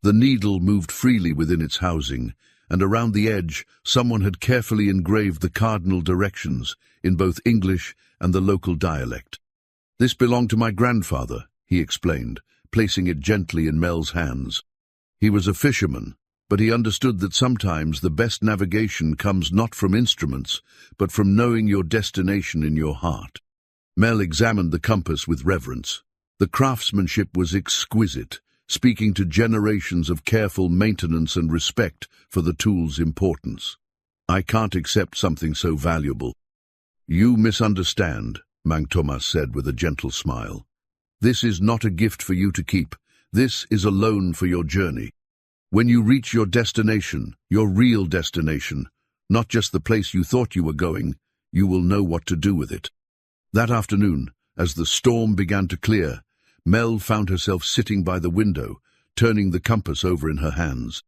The needle moved freely within its housing, and around the edge someone had carefully engraved the cardinal directions in both English and the local dialect. "This belonged to my grandfather," he explained, placing it gently in Mel's hands. He was a fisherman, but he understood that sometimes the best navigation comes not from instruments, but from knowing your destination in your heart. Mel examined the compass with reverence. The craftsmanship was exquisite, speaking to generations of careful maintenance and respect for the tool's importance. "I can't accept something so valuable." "You misunderstand," Mang Thomas said with a gentle smile. "This is not a gift for you to keep. This is a loan for your journey. When you reach your destination, your real destination, not just the place you thought you were going, you will know what to do with it." That afternoon, as the storm began to clear, Mel found herself sitting by the window, turning the compass over in her hands.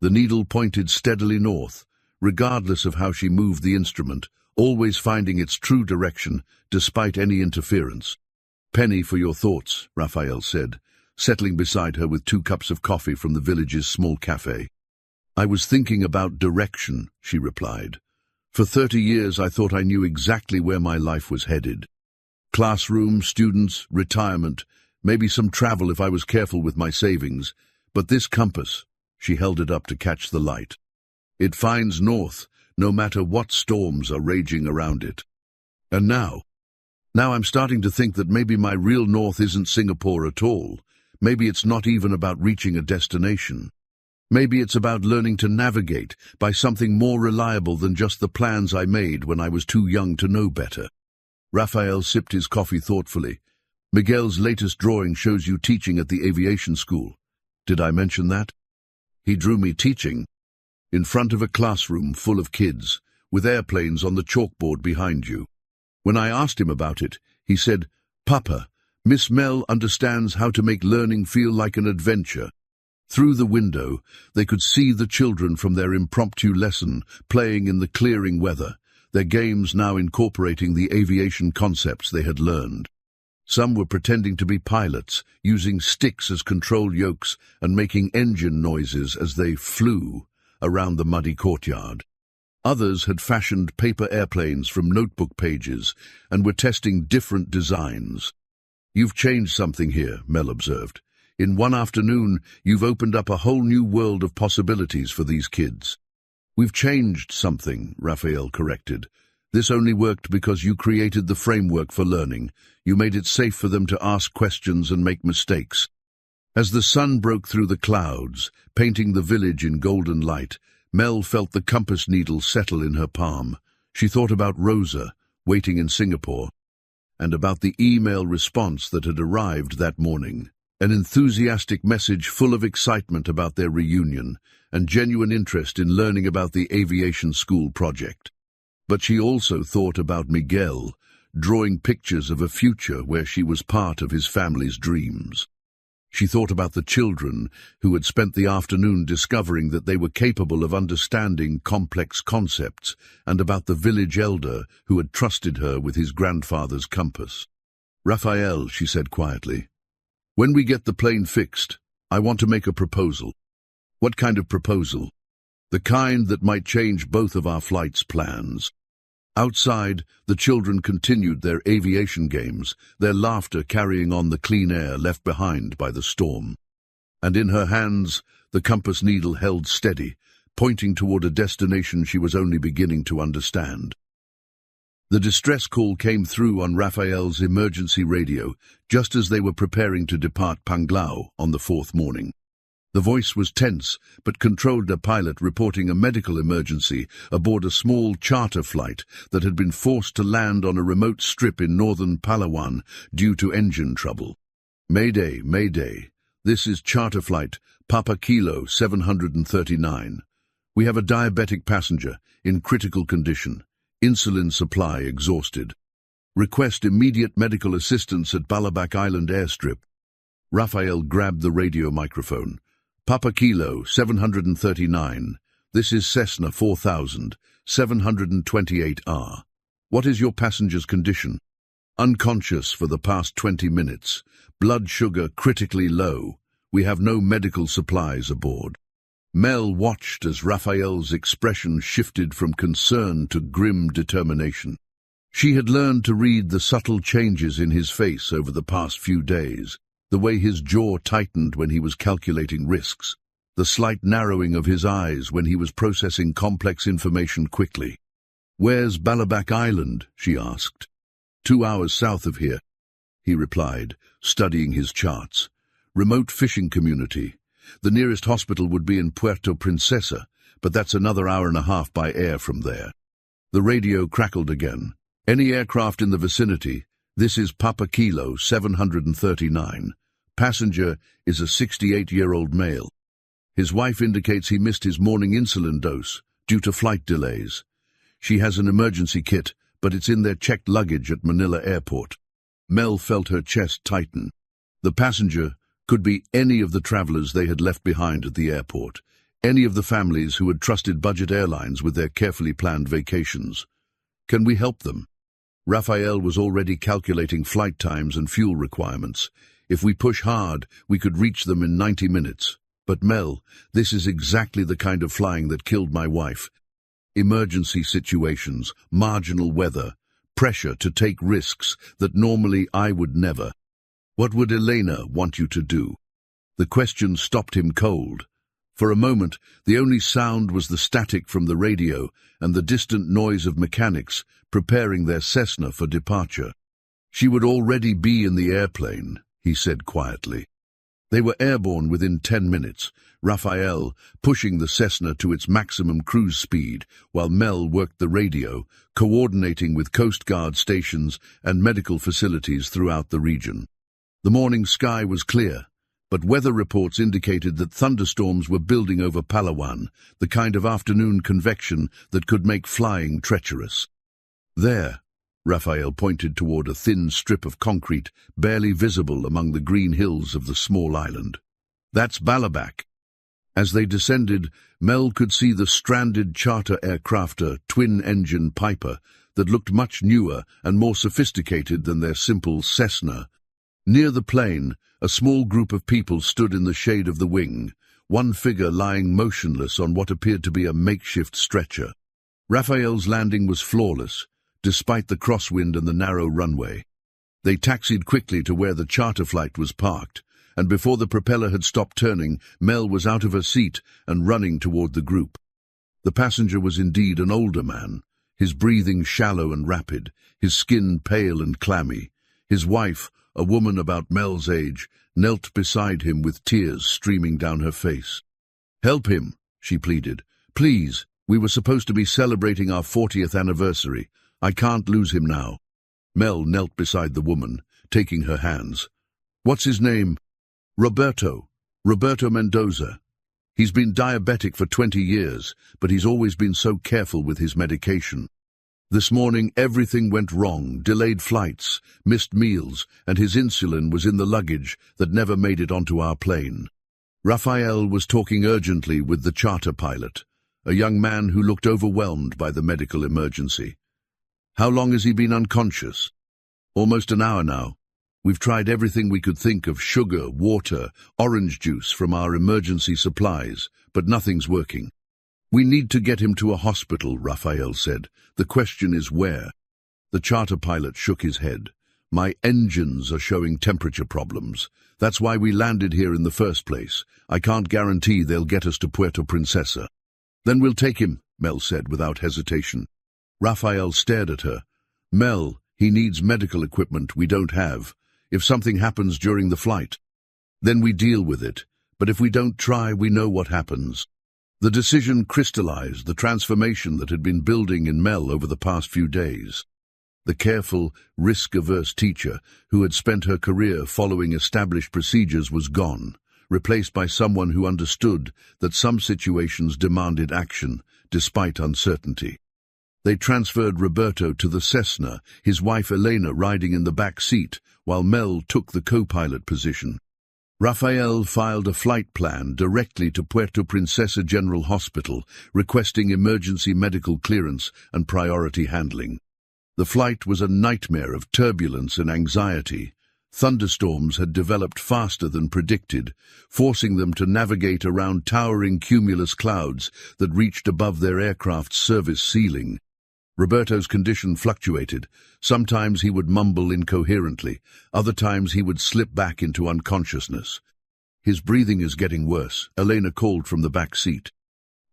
The needle pointed steadily north, regardless of how she moved the instrument, always finding its true direction, despite any interference. "Penny for your thoughts," Raphael said, settling beside her with 2 cups of coffee from the village's small cafe. "I was thinking about direction," she replied. "For 30 years I thought I knew exactly where my life was headed. Classroom, students, retirement, maybe some travel if I was careful with my savings. But this compass," she held it up to catch the light, "it finds north, no matter what storms are raging around it. And now I'm starting to think that maybe my real north isn't Singapore at all. Maybe it's not even about reaching a destination. Maybe it's about learning to navigate by something more reliable than just the plans I made when I was too young to know better." Raphael sipped his coffee thoughtfully. "Miguel's latest drawing shows you teaching at the aviation school. Did I mention that?" He drew me teaching, in front of a classroom full of kids, with airplanes on the chalkboard behind you. When I asked him about it, he said, "Papa, Miss Mel understands how to make learning feel like an adventure." Through the window, they could see the children from their impromptu lesson playing in the clearing weather, their games now incorporating the aviation concepts they had learned. Some were pretending to be pilots, using sticks as control yokes and making engine noises as they flew around the muddy courtyard. Others had fashioned paper airplanes from notebook pages and were testing different designs. "You've changed something here," Mel observed. "In one afternoon, you've opened up a whole new world of possibilities for these kids." "We've changed something," Raphael corrected. "This only worked because you created the framework for learning. You made it safe for them to ask questions and make mistakes." As the sun broke through the clouds, painting the village in golden light, Mel felt the compass needle settle in her palm. She thought about Rosa, waiting in Singapore, and about the email response that had arrived that morning. An enthusiastic message full of excitement about their reunion and genuine interest in learning about the aviation school project. But she also thought about Miguel, drawing pictures of a future where she was part of his family's dreams. She thought about the children who had spent the afternoon discovering that they were capable of understanding complex concepts, and about the village elder who had trusted her with his grandfather's compass. "Raphael," she said quietly, "when we get the plane fixed, I want to make a proposal." "What kind of proposal?" "The kind that might change both of our flight's plans." Outside, the children continued their aviation games, their laughter carrying on the clean air left behind by the storm. And in her hands, the compass needle held steady, pointing toward a destination she was only beginning to understand. The distress call came through on Raphael's emergency radio, just as they were preparing to depart Panglao on the 4th morning. The voice was tense, but controlled a pilot reporting a medical emergency aboard a small charter flight that had been forced to land on a remote strip in northern Palawan due to engine trouble. "Mayday, Mayday. This is charter flight Papa Kilo 739. We have a diabetic passenger in critical condition. Insulin supply exhausted." Request immediate medical assistance at Balabac Island airstrip. Raphael grabbed the radio microphone. Papa Kilo, 739. This is Cessna 4000, 728R. What is your passenger's condition? Unconscious for the past 20 minutes. Blood sugar critically low. We have no medical supplies aboard. Mel watched as Raphael's expression shifted from concern to grim determination. She had learned to read the subtle changes in his face over the past few days, the way his jaw tightened when he was calculating risks, the slight narrowing of his eyes when he was processing complex information quickly. "Where's Balabac Island?" she asked. 2 hours south of here, he replied, studying his charts. Remote fishing community. The nearest hospital would be in Puerto Princesa, but that's another hour and a half by air from there. The radio crackled again. Any aircraft in the vicinity? This is Papa Kilo, 739. Passenger is a 68-year-old male. His wife indicates he missed his morning insulin dose due to flight delays. She has an emergency kit, but it's in their checked luggage at Manila Airport. Mel felt her chest tighten. The passenger could be any of the travelers they had left behind at the airport, any of the families who had trusted budget airlines with their carefully planned vacations. Can we help them? Raphael was already calculating flight times and fuel requirements. If we push hard, we could reach them in 90 minutes. But Mel, this is exactly the kind of flying that killed my wife. Emergency situations, marginal weather, pressure to take risks that normally I would never. What would Elena want you to do? The question stopped him cold. For a moment, the only sound was the static from the radio and the distant noise of mechanics preparing their Cessna for departure. She would already be in the airplane, he said quietly. They were airborne within 10 minutes, Raphael pushing the Cessna to its maximum cruise speed, while Mel worked the radio, coordinating with Coast Guard stations and medical facilities throughout the region. The morning sky was clear, but weather reports indicated that thunderstorms were building over Palawan, the kind of afternoon convection that could make flying treacherous. There, Raphael pointed toward a thin strip of concrete barely visible among the green hills of the small island. That's Balabac. As they descended, Mel could see the stranded charter aircrafter twin-engine Piper that looked much newer and more sophisticated than their simple Cessna. Near the plane, a small group of people stood in the shade of the wing, one figure lying motionless on what appeared to be a makeshift stretcher. Raphael's landing was flawless, despite the crosswind and the narrow runway. They taxied quickly to where the charter flight was parked, and before the propeller had stopped turning, Mel was out of her seat and running toward the group. The passenger was indeed an older man, his breathing shallow and rapid, his skin pale and clammy. His wife, a woman about Mel's age, knelt beside him with tears streaming down her face. "Help him," she pleaded. "Please, we were supposed to be celebrating our 40th anniversary. I can't lose him now." Mel knelt beside the woman, taking her hands. "What's his name?" "Roberto Mendoza. He's been diabetic for 20 years, but he's always been so careful with his medication. This morning everything went wrong, delayed flights, missed meals, and his insulin was in the luggage that never made it onto our plane." Raphael was talking urgently with the charter pilot, a young man who looked overwhelmed by the medical emergency. "How long has he been unconscious?" "Almost an hour now. We've tried everything we could think of, sugar, water, orange juice from our emergency supplies, but nothing's working." "We need to get him to a hospital," Raphael said. "The question is where?" The charter pilot shook his head. "My engines are showing temperature problems. That's why we landed here in the first place. I can't guarantee they'll get us to Puerto Princesa." "Then we'll take him," Mel said without hesitation. Raphael stared at her. "Mel, he needs medical equipment we don't have. If something happens during the flight, then we deal with it. But if we don't try, we know what happens." The decision crystallized the transformation that had been building in Mel over the past few days. The careful, risk-averse teacher who had spent her career following established procedures was gone, replaced by someone who understood that some situations demanded action despite uncertainty. They transferred Roberto to the Cessna, his wife Elena riding in the back seat, while Mel took the co-pilot position. Rafael filed a flight plan directly to Puerto Princesa General Hospital, requesting emergency medical clearance and priority handling. The flight was a nightmare of turbulence and anxiety. Thunderstorms had developed faster than predicted, forcing them to navigate around towering cumulus clouds that reached above their aircraft's service ceiling. Roberto's condition fluctuated. Sometimes he would mumble incoherently, other times he would slip back into unconsciousness. "His breathing is getting worse," Elena called from the back seat.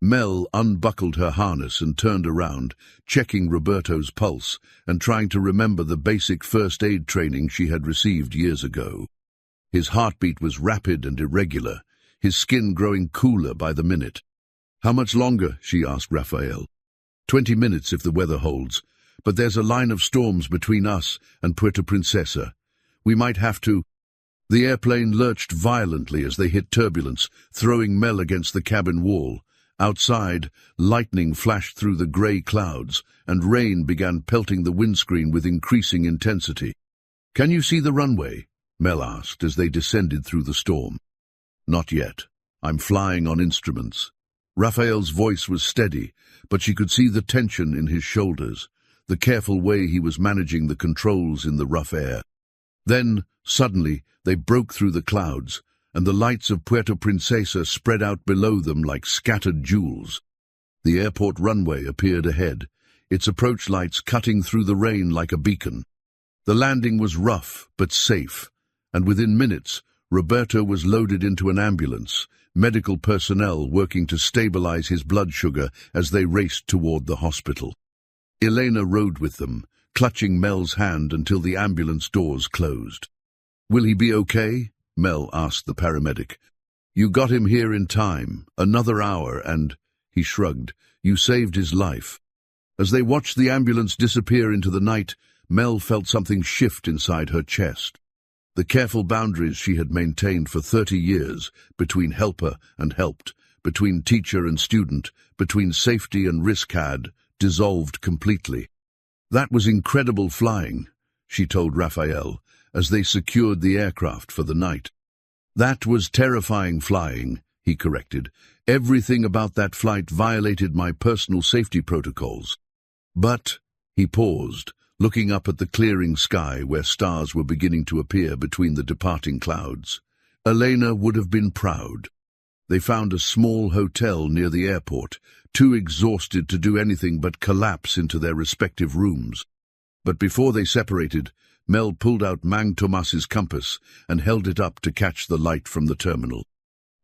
Mel unbuckled her harness and turned around, checking Roberto's pulse and trying to remember the basic first aid training she had received years ago. His heartbeat was rapid and irregular, his skin growing cooler by the minute. "How much longer?" she asked Rafael. 20 minutes if the weather holds, but there's a line of storms between us and Puerto Princesa. We might have to—" The airplane lurched violently as they hit turbulence, throwing Mel against the cabin wall. Outside, lightning flashed through the grey clouds, and rain began pelting the windscreen with increasing intensity. "Can you see the runway?" Mel asked as they descended through the storm. "Not yet. I'm flying on instruments." Raphael's voice was steady, but she could see the tension in his shoulders, the careful way he was managing the controls in the rough air. Then, suddenly, they broke through the clouds, and the lights of Puerto Princesa spread out below them like scattered jewels. The airport runway appeared ahead, its approach lights cutting through the rain like a beacon. The landing was rough but safe, and within minutes, Roberto was loaded into an ambulance, medical personnel working to stabilize his blood sugar as they raced toward the hospital. Elena rode with them, clutching Mel's hand until the ambulance doors closed. "Will he be okay?" Mel asked the paramedic. "You got him here in time, another hour, and—" he shrugged, "you saved his life." As they watched the ambulance disappear into the night, Mel felt something shift inside her chest. The careful boundaries she had maintained for 30 years, between helper and helped, between teacher and student, between safety and risk had dissolved completely. "That was incredible flying," she told Raphael, as they secured the aircraft for the night. "That was terrifying flying," he corrected. "Everything about that flight violated my personal safety protocols." "But—" he paused, looking up at the clearing sky where stars were beginning to appear between the departing clouds. Elena would have been proud. They found a small hotel near the airport, too exhausted to do anything but collapse into their respective rooms. But before they separated, Mel pulled out Mang Tomas's compass and held it up to catch the light from the terminal.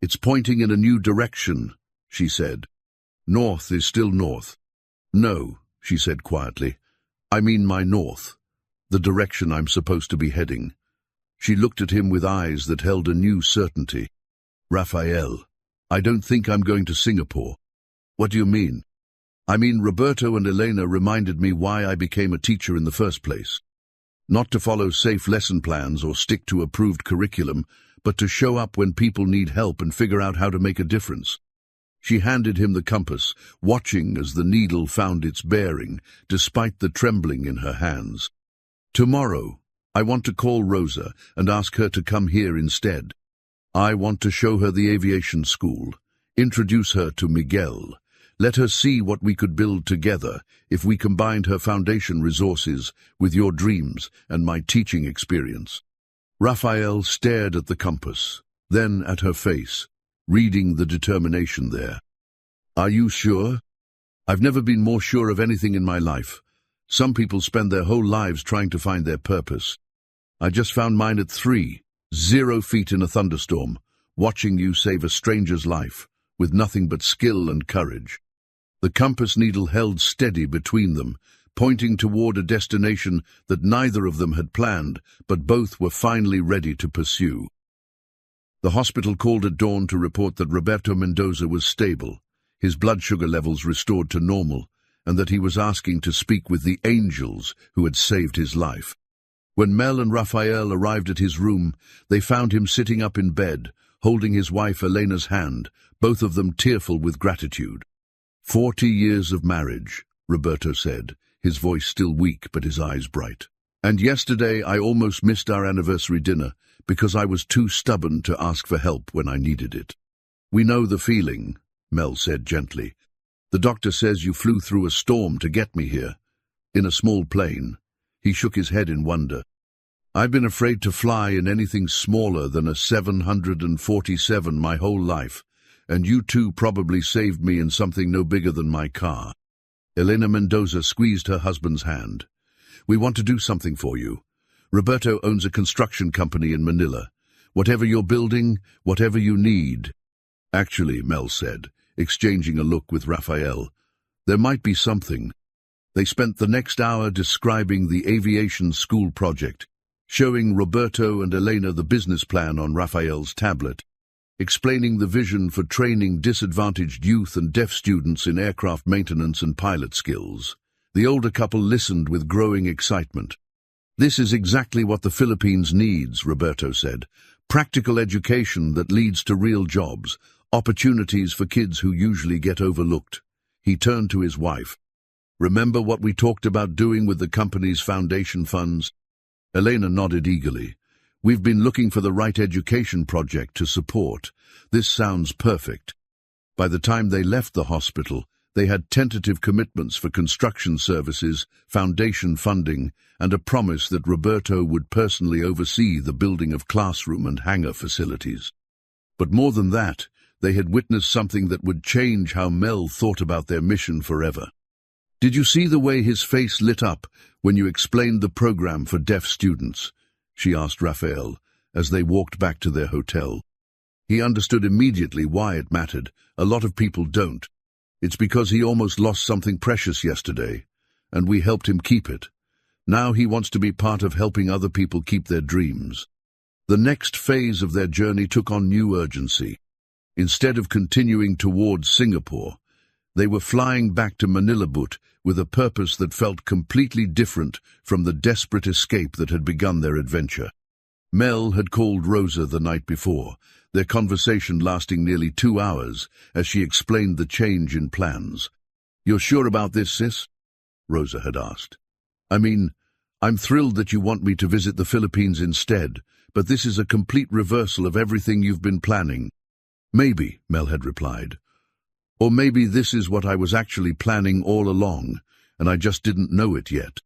"It's pointing in a new direction," she said. "North is still north." "No," she said quietly. "I mean my north, the direction I'm supposed to be heading." She looked at him with eyes that held a new certainty. "Raphael, I don't think I'm going to Singapore." "What do you mean?" "I mean Roberto and Elena reminded me why I became a teacher in the first place. Not to follow safe lesson plans or stick to approved curriculum, but to show up when people need help and figure out how to make a difference." She handed him the compass, watching as the needle found its bearing, despite the trembling in her hands. "Tomorrow, I want to call Rosa and ask her to come here instead. I want to show her the aviation school, introduce her to Miguel, let her see what we could build together if we combined her foundation resources with your dreams and my teaching experience." Raphael stared at the compass, then at her face, reading the determination there. "Are you sure?" "I've never been more sure of anything in my life. Some people spend their whole lives trying to find their purpose. I just found mine at 0 feet in a thunderstorm, watching you save a stranger's life, with nothing but skill and courage." The compass needle held steady between them, pointing toward a destination that neither of them had planned, but both were finally ready to pursue. The hospital called at dawn to report that Roberto Mendoza was stable, his blood sugar levels restored to normal, and that he was asking to speak with the angels who had saved his life. When Mel and Raphael arrived at his room, they found him sitting up in bed, holding his wife Elena's hand, both of them tearful with gratitude. 40 years of marriage, Roberto said, his voice still weak but his eyes bright. And yesterday I almost missed our anniversary dinner because I was too stubborn to ask for help when I needed it. We know the feeling, Mel said gently. The doctor says you flew through a storm to get me here. In a small plane. He shook his head in wonder. I've been afraid to fly in anything smaller than a 747 my whole life, and you two probably saved me in something no bigger than my car. Elena Mendoza squeezed her husband's hand. We want to do something for you. Roberto owns a construction company in Manila. Whatever you're building, whatever you need. Actually, Mel said, exchanging a look with Rafael, there might be something. They spent the next hour describing the aviation school project, showing Roberto and Elena the business plan on Rafael's tablet, explaining the vision for training disadvantaged youth and deaf students in aircraft maintenance and pilot skills. The older couple listened with growing excitement. This is exactly what the Philippines needs, Roberto said. Practical education that leads to real jobs, opportunities for kids who usually get overlooked. He turned to his wife. Remember what we talked about doing with the company's foundation funds? Elena nodded eagerly. We've been looking for the right education project to support. This sounds perfect. By the time they left the hospital, they had tentative commitments for construction services, foundation funding, and a promise that Roberto would personally oversee the building of classroom and hangar facilities. But more than that, they had witnessed something that would change how Mel thought about their mission forever. Did you see the way his face lit up when you explained the program for deaf students? She asked Rafael as they walked back to their hotel. He understood immediately why it mattered. A lot of people don't. It's because he almost lost something precious yesterday, and we helped him keep it. Now he wants to be part of helping other people keep their dreams. The next phase of their journey took on new urgency. Instead of continuing towards Singapore, they were flying back to Manila with a purpose that felt completely different from the desperate escape that had begun their adventure. Mel had called Rosa the night before, their conversation lasting nearly 2 hours as she explained the change in plans. "You're sure about this, sis?" Rosa had asked. "I mean, I'm thrilled that you want me to visit the Philippines instead, but this is a complete reversal of everything you've been planning." "Maybe," Mel had replied. "Or maybe this is what I was actually planning all along, and I just didn't know it yet."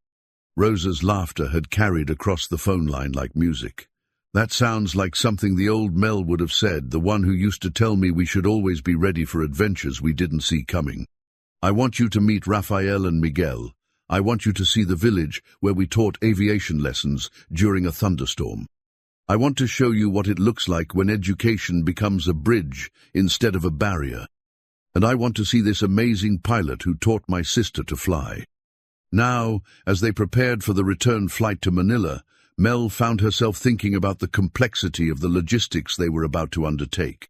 Rosa's laughter had carried across the phone line like music. "That sounds like something the old Mel would have said, the one who used to tell me we should always be ready for adventures we didn't see coming. I want you to meet Rafael and Miguel. I want you to see the village where we taught aviation lessons during a thunderstorm. I want to show you what it looks like when education becomes a bridge instead of a barrier. And I want to see this amazing pilot who taught my sister to fly." Now, as they prepared for the return flight to Manila, Mel found herself thinking about the complexity of the logistics they were about to undertake.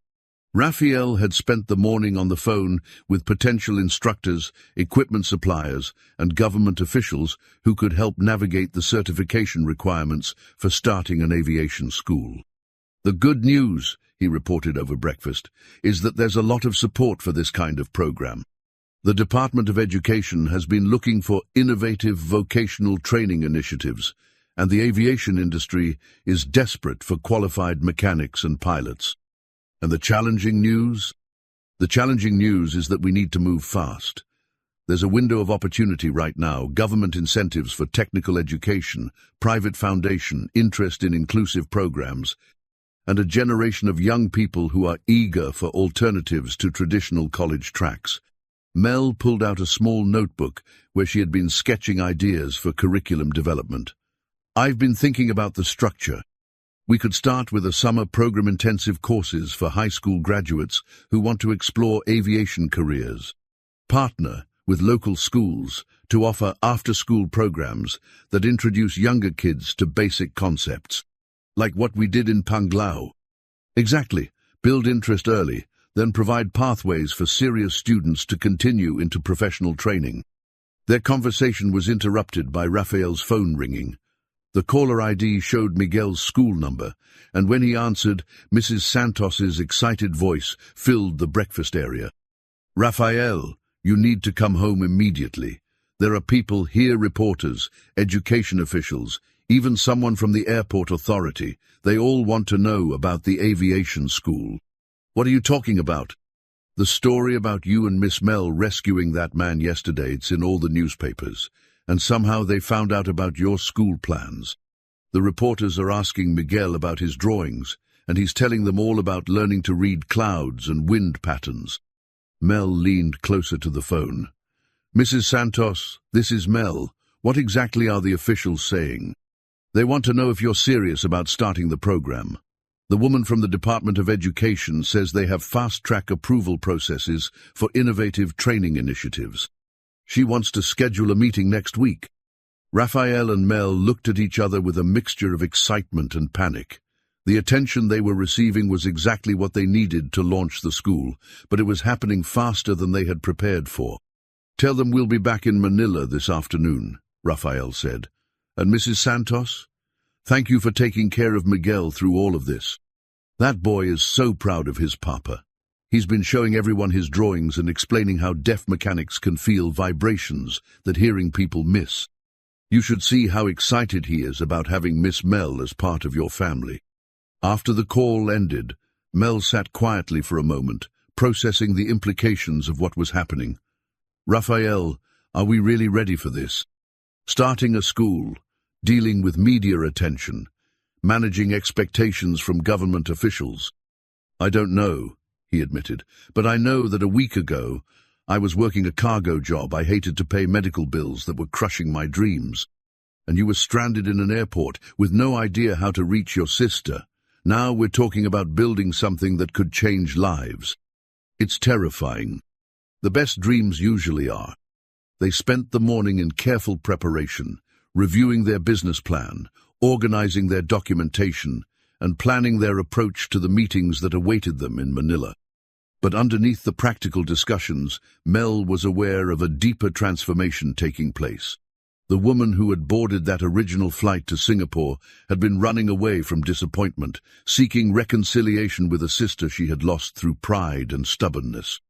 Rafael had spent the morning on the phone with potential instructors, equipment suppliers, and government officials who could help navigate the certification requirements for starting an aviation school. "The good news," he reported over breakfast, "is that there's a lot of support for this kind of program. The Department of Education has been looking for innovative vocational training initiatives, and the aviation industry is desperate for qualified mechanics and pilots. And the challenging news? The challenging news is that we need to move fast. There's a window of opportunity right now, government incentives for technical education, private foundation, interest in inclusive programs, and a generation of young people who are eager for alternatives to traditional college tracks." Mel pulled out a small notebook where she had been sketching ideas for curriculum development. "I've been thinking about the structure. We could start with a summer program-intensive courses for high school graduates who want to explore aviation careers. Partner with local schools to offer after-school programs that introduce younger kids to basic concepts. Like what we did in Panglao." "Exactly. Build interest early, then provide pathways for serious students to continue into professional training." Their conversation was interrupted by Rafael's phone ringing. The caller ID showed Miguel's school number, and when he answered, Mrs. Santos's excited voice filled the breakfast area. "Rafael, you need to come home immediately. There are people here, reporters, education officials, even someone from the airport authority. They all want to know about the aviation school. What are you talking about? The story about you and Miss Mel rescuing that man yesterday, it's in all the newspapers. And somehow they found out about your school plans. The reporters are asking Miguel about his drawings, and he's telling them all about learning to read clouds and wind patterns. Mel leaned closer to the phone. Mrs. Santos, this is Mel. What exactly are the officials saying? They want to know if you're serious about starting the program. The woman from the Department of Education says they have fast-track approval processes for innovative training initiatives. She wants to schedule a meeting next week. Raphael and Mel looked at each other with a mixture of excitement and panic. The attention they were receiving was exactly what they needed to launch the school, but it was happening faster than they had prepared for. Tell them we'll be back in Manila this afternoon, Raphael said. And Mrs. Santos? Thank you for taking care of Miguel through all of this. That boy is so proud of his papa. He's been showing everyone his drawings and explaining how deaf mechanics can feel vibrations that hearing people miss. You should see how excited he is about having Miss Mel as part of your family. After the call ended, Mel sat quietly for a moment, processing the implications of what was happening. Raphael, are we really ready for this? Starting a school, dealing with media attention, managing expectations from government officials. I don't know, he admitted, but I know that a week ago I was working a cargo job. I hated to pay medical bills that were crushing my dreams. And you were stranded in an airport with no idea how to reach your sister. Now we're talking about building something that could change lives. It's terrifying. The best dreams usually are. They spent the morning in careful preparation, reviewing their business plan, organizing their documentation, and planning their approach to the meetings that awaited them in Manila. But underneath the practical discussions, Mel was aware of a deeper transformation taking place. The woman who had boarded that original flight to Singapore had been running away from disappointment, seeking reconciliation with a sister she had lost through pride and stubbornness.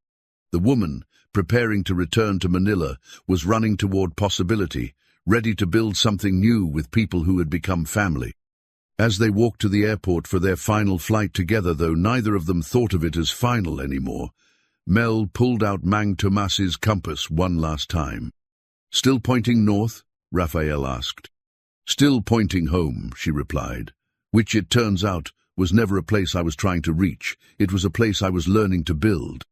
The woman, preparing to return to Manila, was running toward possibility, ready to build something new with people who had become family. As they walked to the airport for their final flight together, though neither of them thought of it as final anymore, Mel pulled out Mang Tomas's compass one last time. Still pointing north? Raphael asked. Still pointing home, she replied, which it turns out was never a place I was trying to reach. It was a place I was learning to build.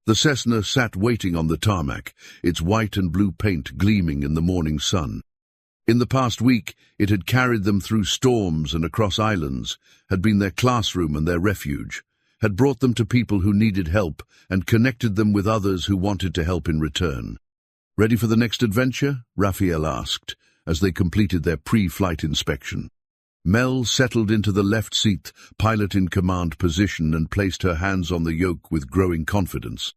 The Cessna sat waiting on the tarmac, its white and blue paint gleaming in the morning sun. In the past week, it had carried them through storms and across islands, had been their classroom and their refuge, had brought them to people who needed help and connected them with others who wanted to help in return. Ready for the next adventure? Raphael asked, as they completed their pre-flight inspection. Mel settled into the left seat, pilot in command position, and placed her hands on the yoke with growing confidence.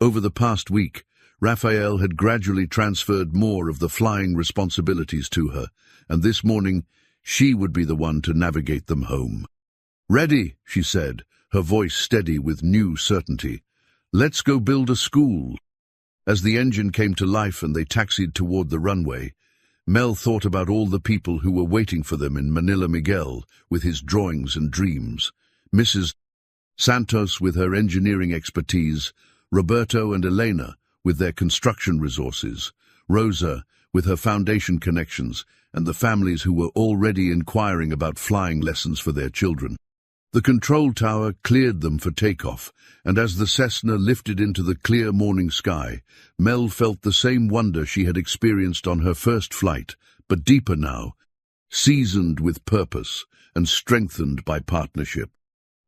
Over the past week, Raphael had gradually transferred more of the flying responsibilities to her, and this morning she would be the one to navigate them home. Ready, she said, her voice steady with new certainty. Let's go build a school. As the engine came to life and they taxied toward the runway, Mel thought about all the people who were waiting for them in Manila. Miguel, with his drawings and dreams, Mrs. Santos with her engineering expertise, Roberto and Elena with their construction resources, Rosa with her foundation connections, and the families who were already inquiring about flying lessons for their children. The control tower cleared them for takeoff, and as the Cessna lifted into the clear morning sky, Mel felt the same wonder she had experienced on her first flight, but deeper now, seasoned with purpose and strengthened by partnership.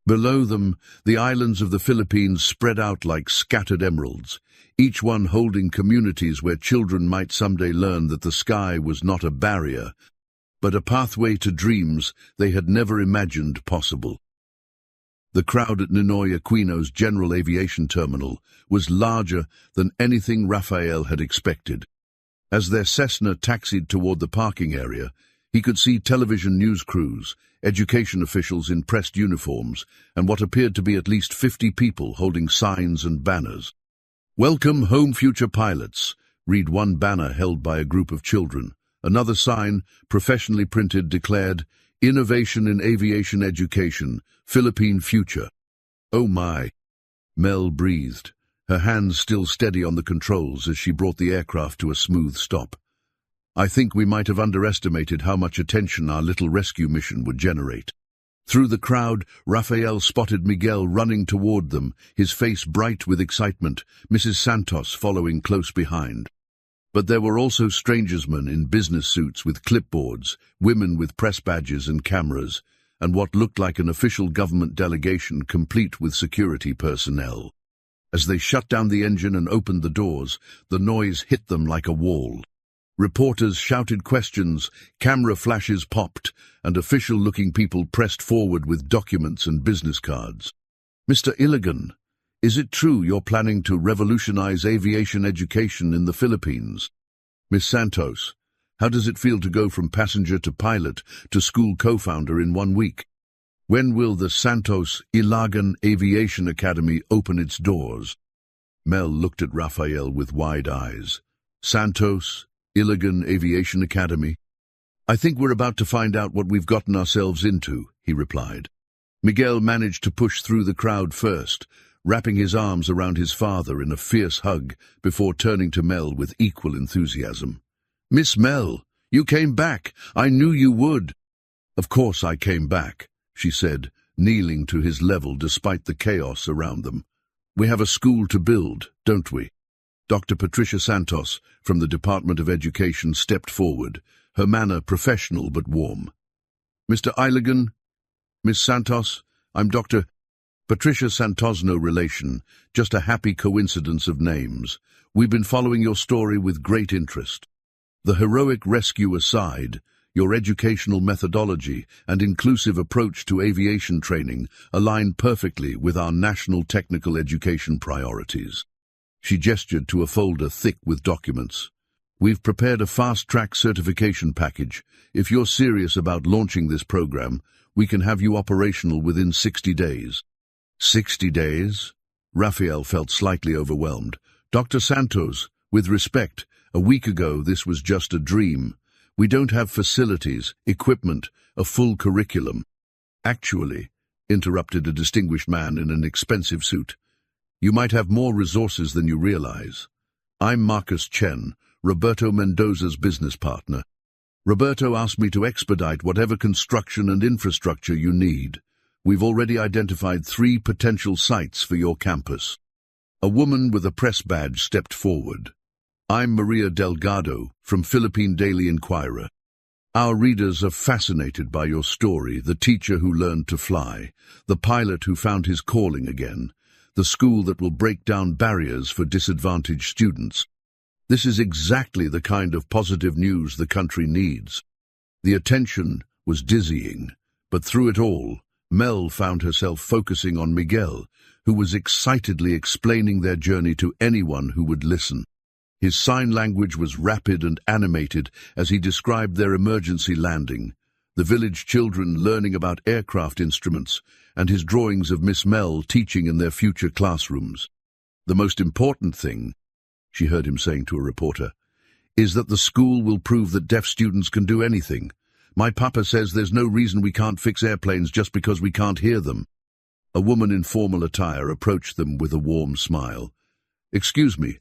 Below them, the islands of the Philippines spread out like scattered emeralds, each one holding communities where children might someday learn that the sky was not a barrier, but a pathway to dreams they had never imagined possible. The crowd at Ninoy Aquino's General Aviation Terminal was larger than anything Raphael had expected. As their Cessna taxied toward the parking area, he could see television news crews, education officials in pressed uniforms, and what appeared to be at least 50 people holding signs and banners. "Welcome home, future pilots," read one banner held by a group of children. Another sign, professionally printed, declared, "Innovation in Aviation Education, Philippine Future." "Oh my," Mel breathed, her hands still steady on the controls as she brought the aircraft to a smooth stop. "I think we might have underestimated how much attention our little rescue mission would generate." Through the crowd, Raphael spotted Miguel running toward them, his face bright with excitement, Mrs. Santos following close behind. But there were also strangersmen in business suits with clipboards, women with press badges and cameras, and what looked like an official government delegation complete with security personnel. As they shut down the engine and opened the doors, the noise hit them like a wall. Reporters shouted questions, camera flashes popped, and official-looking people pressed forward with documents and business cards. "Mr. Iligan, is it true you're planning to revolutionize aviation education in the Philippines?" "Miss Santos, how does it feel to go from passenger to pilot to school co-founder in 1 week? When will the Santos Ilagan Aviation Academy open its doors?" Mel looked at Raphael with wide eyes. "Santos Ilagan Aviation Academy? I think we're about to find out what we've gotten ourselves into," he replied. Miguel managed to push through the crowd first, wrapping his arms around his father in a fierce hug before turning to Mel with equal enthusiasm. "Miss Mel, you came back. I knew you would." "Of course I came back," she said, kneeling to his level despite the chaos around them. "We have a school to build, don't we?" Dr. Patricia Santos from the Department of Education stepped forward, her manner professional but warm. "Mr. Iligan, Miss Santos, I'm Dr. Patricia Santos, no relation, just a happy coincidence of names. We've been following your story with great interest. The heroic rescue aside, your educational methodology and inclusive approach to aviation training align perfectly with our national technical education priorities." She gestured to a folder thick with documents. "We've prepared a fast-track certification package. If you're serious about launching this program, we can have you operational within 60 days. 60 days? Raphael felt slightly overwhelmed. "Dr. Santos, with respect, a week ago this was just a dream. We don't have facilities, equipment, a full curriculum." "Actually," interrupted a distinguished man in an expensive suit, "you might have more resources than you realize. I'm Marcus Chen, Roberto Mendoza's business partner. Roberto asked me to expedite whatever construction and infrastructure you need. We've already identified 3 potential sites for your campus." A woman with a press badge stepped forward. "I'm Maria Delgado from Philippine Daily Inquirer. Our readers are fascinated by your story, the teacher who learned to fly, the pilot who found his calling again, the school that will break down barriers for disadvantaged students. This is exactly the kind of positive news the country needs." The attention was dizzying, but through it all, Mel found herself focusing on Miguel, who was excitedly explaining their journey to anyone who would listen. His sign language was rapid and animated as he described their emergency landing, the village children learning about aircraft instruments, and his drawings of Miss Mel teaching in their future classrooms. "The most important thing," she heard him saying to a reporter, "is that the school will prove that deaf students can do anything. My papa says there's no reason we can't fix airplanes just because we can't hear them." A woman in formal attire approached them with a warm smile. "Excuse me,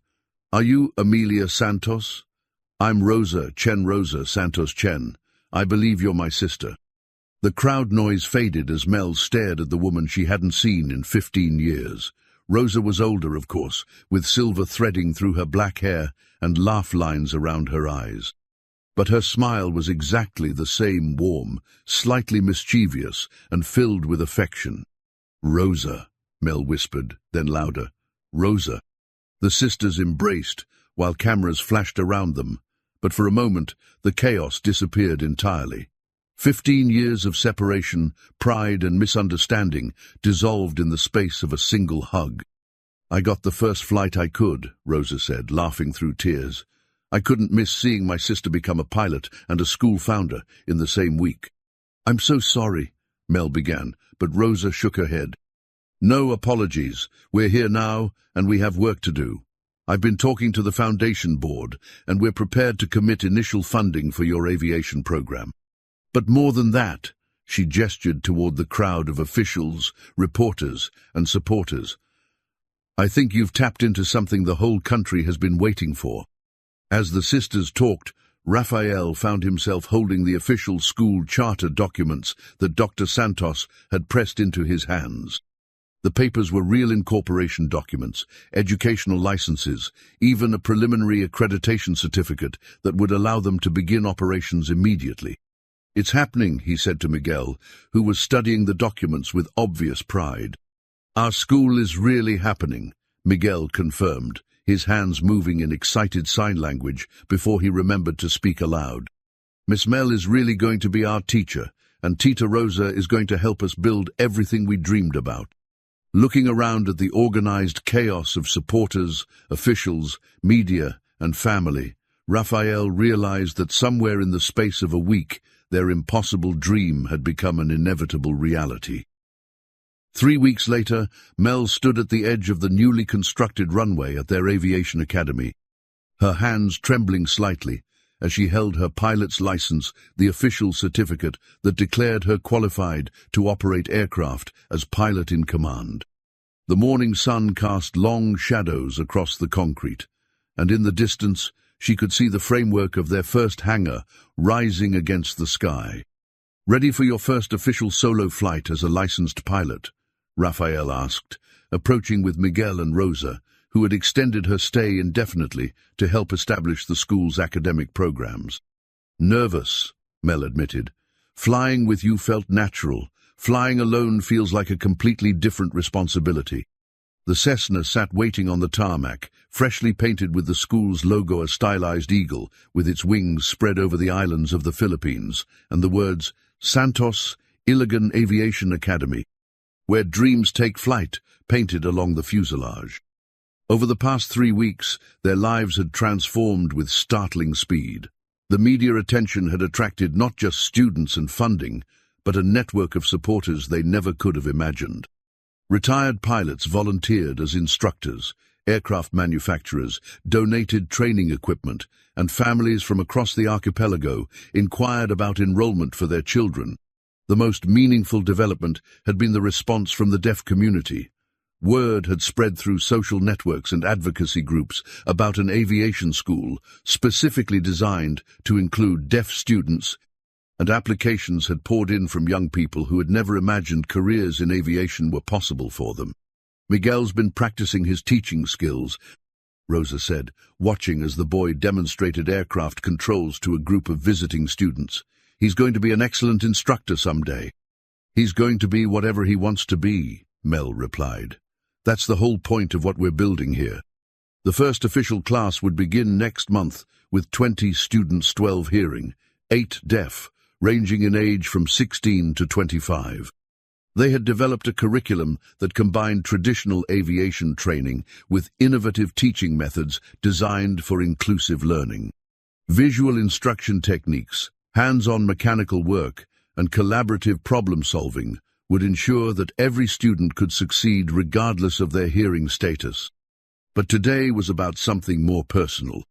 are you Amelia Santos? I'm Rosa Santos Chen. I believe you're my sister." The crowd noise faded as Mel stared at the woman she hadn't seen in 15 years. Rosa was older, of course, with silver threading through her black hair and laugh lines around her eyes. But her smile was exactly the same, warm, slightly mischievous, and filled with affection. "Rosa," Mel whispered, then louder, "Rosa." The sisters embraced, while cameras flashed around them, but for a moment the chaos disappeared entirely. 15 years of separation, pride and misunderstanding dissolved in the space of a single hug. "I got the first flight I could," Rosa said, laughing through tears. "I couldn't miss seeing my sister become a pilot and a school founder in the same week." "I'm so sorry," Mel began, but Rosa shook her head. "No apologies. We're here now, and we have work to do." I've been talking to the Foundation Board, and we're prepared to commit initial funding for your aviation program. But more than that, she gestured toward the crowd of officials, reporters, and supporters. I think you've tapped into something the whole country has been waiting for. As the sisters talked, Raphael found himself holding the official school charter documents that Dr. Santos had pressed into his hands. The papers were real incorporation documents, educational licenses, even a preliminary accreditation certificate that would allow them to begin operations immediately. It's happening, he said to Miguel, who was studying the documents with obvious pride. Our school is really happening, Miguel confirmed, his hands moving in excited sign language before he remembered to speak aloud. Miss Mel is really going to be our teacher, and Tita Rosa is going to help us build everything we dreamed about. Looking around at the organized chaos of supporters, officials, media, and family, Raphael realized that somewhere in the space of a week, their impossible dream had become an inevitable reality. 3 weeks later, Mel stood at the edge of the newly constructed runway at their aviation academy, her hands trembling slightly as she held her pilot's license, the official certificate that declared her qualified to operate aircraft as pilot in command. The morning sun cast long shadows across the concrete, and in the distance she could see the framework of their first hangar rising against the sky. Ready for your first official solo flight as a licensed pilot? Raphael asked, approaching with Miguel and Rosa, who had extended her stay indefinitely to help establish the school's academic programs. Nervous, Mel admitted. Flying with you felt natural. Flying alone feels like a completely different responsibility. The Cessna sat waiting on the tarmac, freshly painted with the school's logo, a stylized eagle, with its wings spread over the islands of the Philippines, and the words, Santos Iligan Aviation Academy, where dreams take flight, painted along the fuselage. Over the past 3 weeks, their lives had transformed with startling speed. The media attention had attracted not just students and funding, but a network of supporters they never could have imagined. Retired pilots volunteered as instructors, aircraft manufacturers donated training equipment, and families from across the archipelago inquired about enrollment for their children. The most meaningful development had been the response from the deaf community. Word had spread through social networks and advocacy groups about an aviation school specifically designed to include deaf students, and applications had poured in from young people who had never imagined careers in aviation were possible for them. Miguel's been practicing his teaching skills, Rosa said, watching as the boy demonstrated aircraft controls to a group of visiting students. He's going to be an excellent instructor someday. He's going to be whatever he wants to be, Mel replied. That's the whole point of what we're building here. The first official class would begin next month with 20 students, 12 hearing, 8 deaf, ranging in age from 16 to 25. They had developed a curriculum that combined traditional aviation training with innovative teaching methods designed for inclusive learning. Visual instruction techniques, hands-on mechanical work, and collaborative problem-solving would ensure that every student could succeed regardless of their hearing status. But today was about something more personal.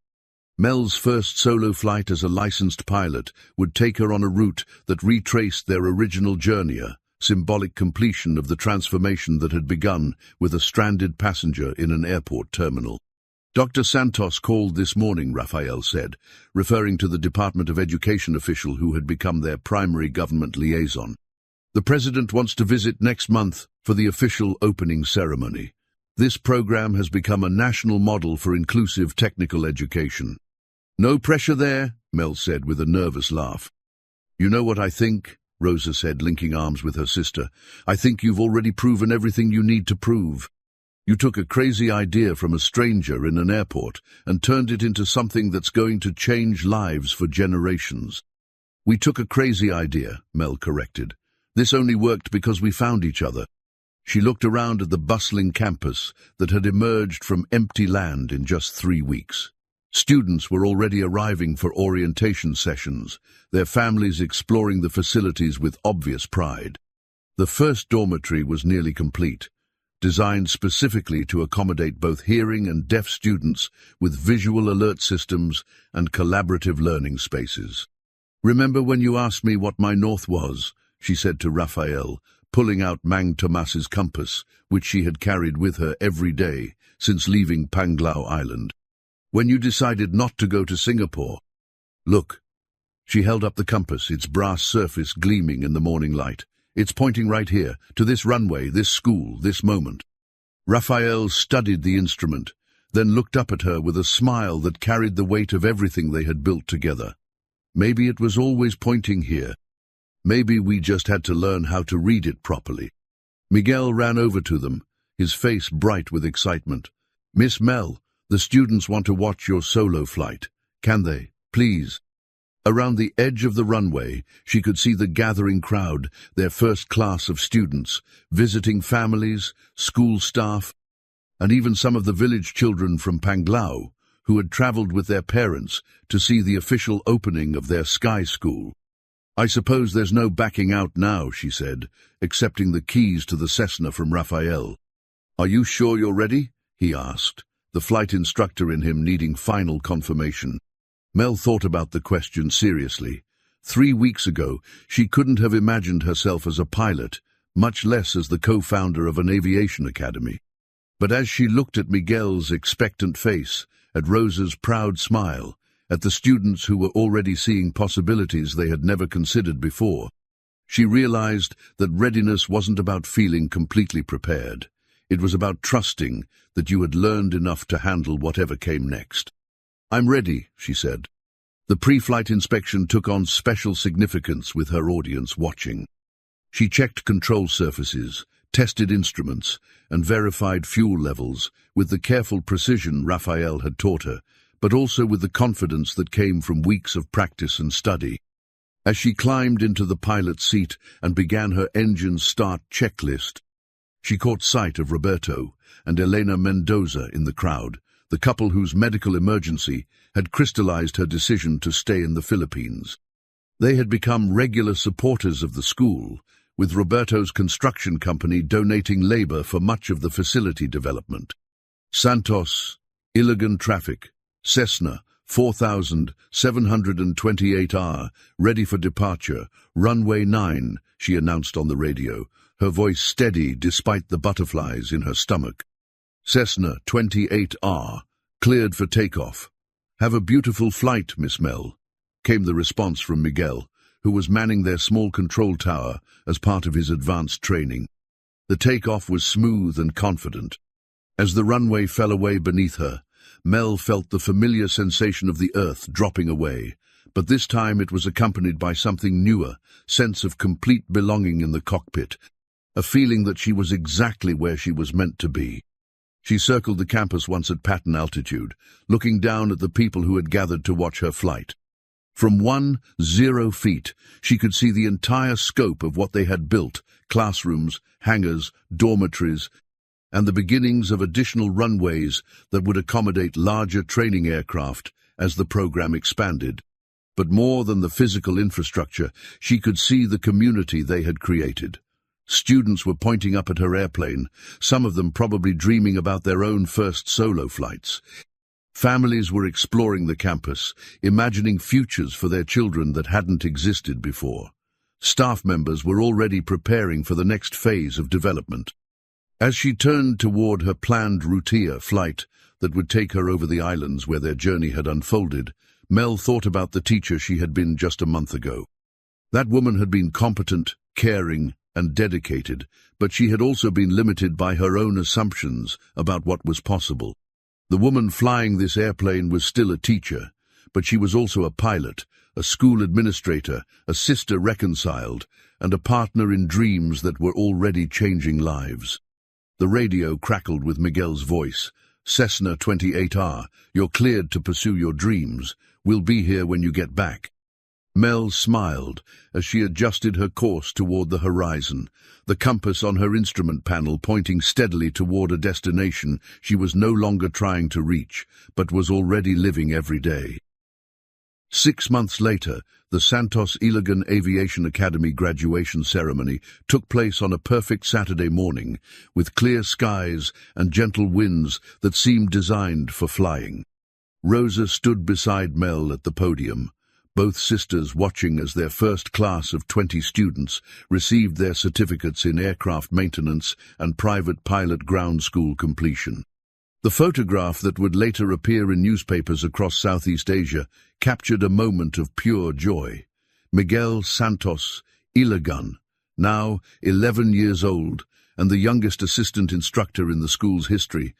Mel's first solo flight as a licensed pilot would take her on a route that retraced their original journey, a symbolic completion of the transformation that had begun with a stranded passenger in an airport terminal. Dr. Santos called this morning, Raphael said, referring to the Department of Education official who had become their primary government liaison. The president wants to visit next month for the official opening ceremony. This program has become a national model for inclusive technical education. No pressure there, Mel said with a nervous laugh. You know what I think? Rosa said, linking arms with her sister. I think you've already proven everything you need to prove. You took a crazy idea from a stranger in an airport and turned it into something that's going to change lives for generations. We took a crazy idea, Mel corrected. This only worked because we found each other. She looked around at the bustling campus that had emerged from empty land in just 3 weeks. Students were already arriving for orientation sessions, their families exploring the facilities with obvious pride. The first dormitory was nearly complete. designed specifically to accommodate both hearing and deaf students with visual alert systems and collaborative learning spaces. "Remember when you asked me what my north was?" she said to Raphael, pulling out Mang Tomas's compass, which she had carried with her every day since leaving Panglao Island. "When you decided not to go to Singapore." "Look." She held up the compass, its brass surface gleaming in the morning light. "It's pointing right here, to this runway, this school, this moment." Raphael studied the instrument, then looked up at her with a smile that carried the weight of everything they had built together. Maybe it was always pointing here. Maybe we just had to learn how to read it properly. Miguel ran over to them, his face bright with excitement. "Miss Mel, the students want to watch your solo flight. Can they, please?" Around the edge of the runway, she could see the gathering crowd, their first class of students, visiting families, school staff, and even some of the village children from Panglao, who had traveled with their parents to see the official opening of their sky school. "I suppose there's no backing out now," she said, accepting the keys to the Cessna from Raphael. "Are you sure you're ready?" he asked, the flight instructor in him needing final confirmation. Mel thought about the question seriously. 3 weeks ago, she couldn't have imagined herself as a pilot, much less as the co-founder of an aviation academy. But as she looked at Miguel's expectant face, at Rosa's proud smile, at the students who were already seeing possibilities they had never considered before, she realized that readiness wasn't about feeling completely prepared. It was about trusting that you had learned enough to handle whatever came next. "I'm ready," she said. The pre-flight inspection took on special significance with her audience watching. She checked control surfaces, tested instruments, and verified fuel levels with the careful precision Raphael had taught her, but also with the confidence that came from weeks of practice and study. As she climbed into the pilot's seat and began her engine start checklist, she caught sight of Roberto and Elena Mendoza in the crowd, the couple whose medical emergency had crystallized her decision to stay in the Philippines. They had become regular supporters of the school, with Roberto's construction company donating labor for much of the facility development. Santos, Iligan traffic, Cessna, 4728R, ready for departure, runway 9, she announced on the radio, her voice steady despite the butterflies in her stomach. Cessna 28R, cleared for takeoff. "Have a beautiful flight, Miss Mel," came the response from Miguel, who was manning their small control tower as part of his advanced training. The takeoff was smooth and confident. As the runway fell away beneath her, Mel felt the familiar sensation of the earth dropping away, but this time it was accompanied by something newer, sense of complete belonging in the cockpit, a feeling that she was exactly where she was meant to be. She circled the campus once at Patton altitude, looking down at the people who had gathered to watch her flight. From 10 feet, she could see the entire scope of what they had built, classrooms, hangars, dormitories, and the beginnings of additional runways that would accommodate larger training aircraft as the program expanded. But more than the physical infrastructure, she could see the community they had created. Students were pointing up at her airplane, some of them probably dreaming about their own first solo flights. Families were exploring the campus, imagining futures for their children that hadn't existed before. Staff members were already preparing for the next phase of development. As she turned toward her planned routier flight that would take her over the islands where their journey had unfolded, Mel thought about the teacher she had been just a month ago. That woman had been competent, caring, and dedicated, but she had also been limited by her own assumptions about what was possible. The woman flying this airplane was still a teacher, but she was also a pilot, a school administrator, a sister reconciled, and a partner in dreams that were already changing lives. The radio crackled with Miguel's voice. "Cessna 28R, you're cleared to pursue your dreams. We'll be here when you get back." Mel smiled as she adjusted her course toward the horizon, the compass on her instrument panel pointing steadily toward a destination she was no longer trying to reach, but was already living every day. 6 months later, the Santos Iligan Aviation Academy graduation ceremony took place on a perfect Saturday morning, with clear skies and gentle winds that seemed designed for flying. Rosa stood beside Mel at the podium, both sisters watching as their first class of 20 students received their certificates in aircraft maintenance and private pilot ground school completion. The photograph that would later appear in newspapers across Southeast Asia captured a moment of pure joy. Miguel Santos Iligan, now 11 years old and the youngest assistant instructor in the school's history,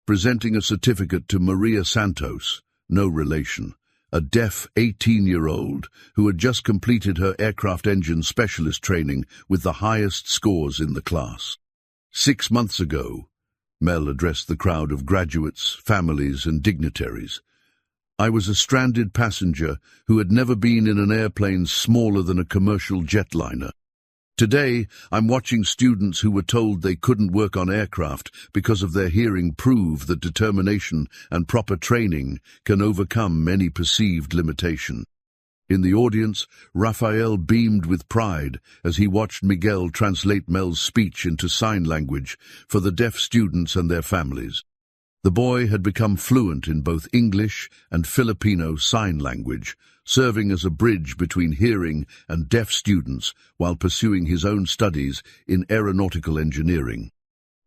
presenting a certificate to Maria Santos, no relation, a deaf 18-year-old who had just completed her aircraft engine specialist training with the highest scores in the class. 6 months ago, Mel addressed the crowd of graduates, families, and dignitaries. I was a stranded passenger who had never been in an airplane smaller than a commercial jetliner. Today, I'm watching students who were told they couldn't work on aircraft because of their hearing prove that determination and proper training can overcome any perceived limitation. In the audience, Rafael beamed with pride as he watched Miguel translate Mel's speech into sign language for the deaf students and their families. The boy had become fluent in both English and Filipino sign language, serving as a bridge between hearing and deaf students while pursuing his own studies in aeronautical engineering.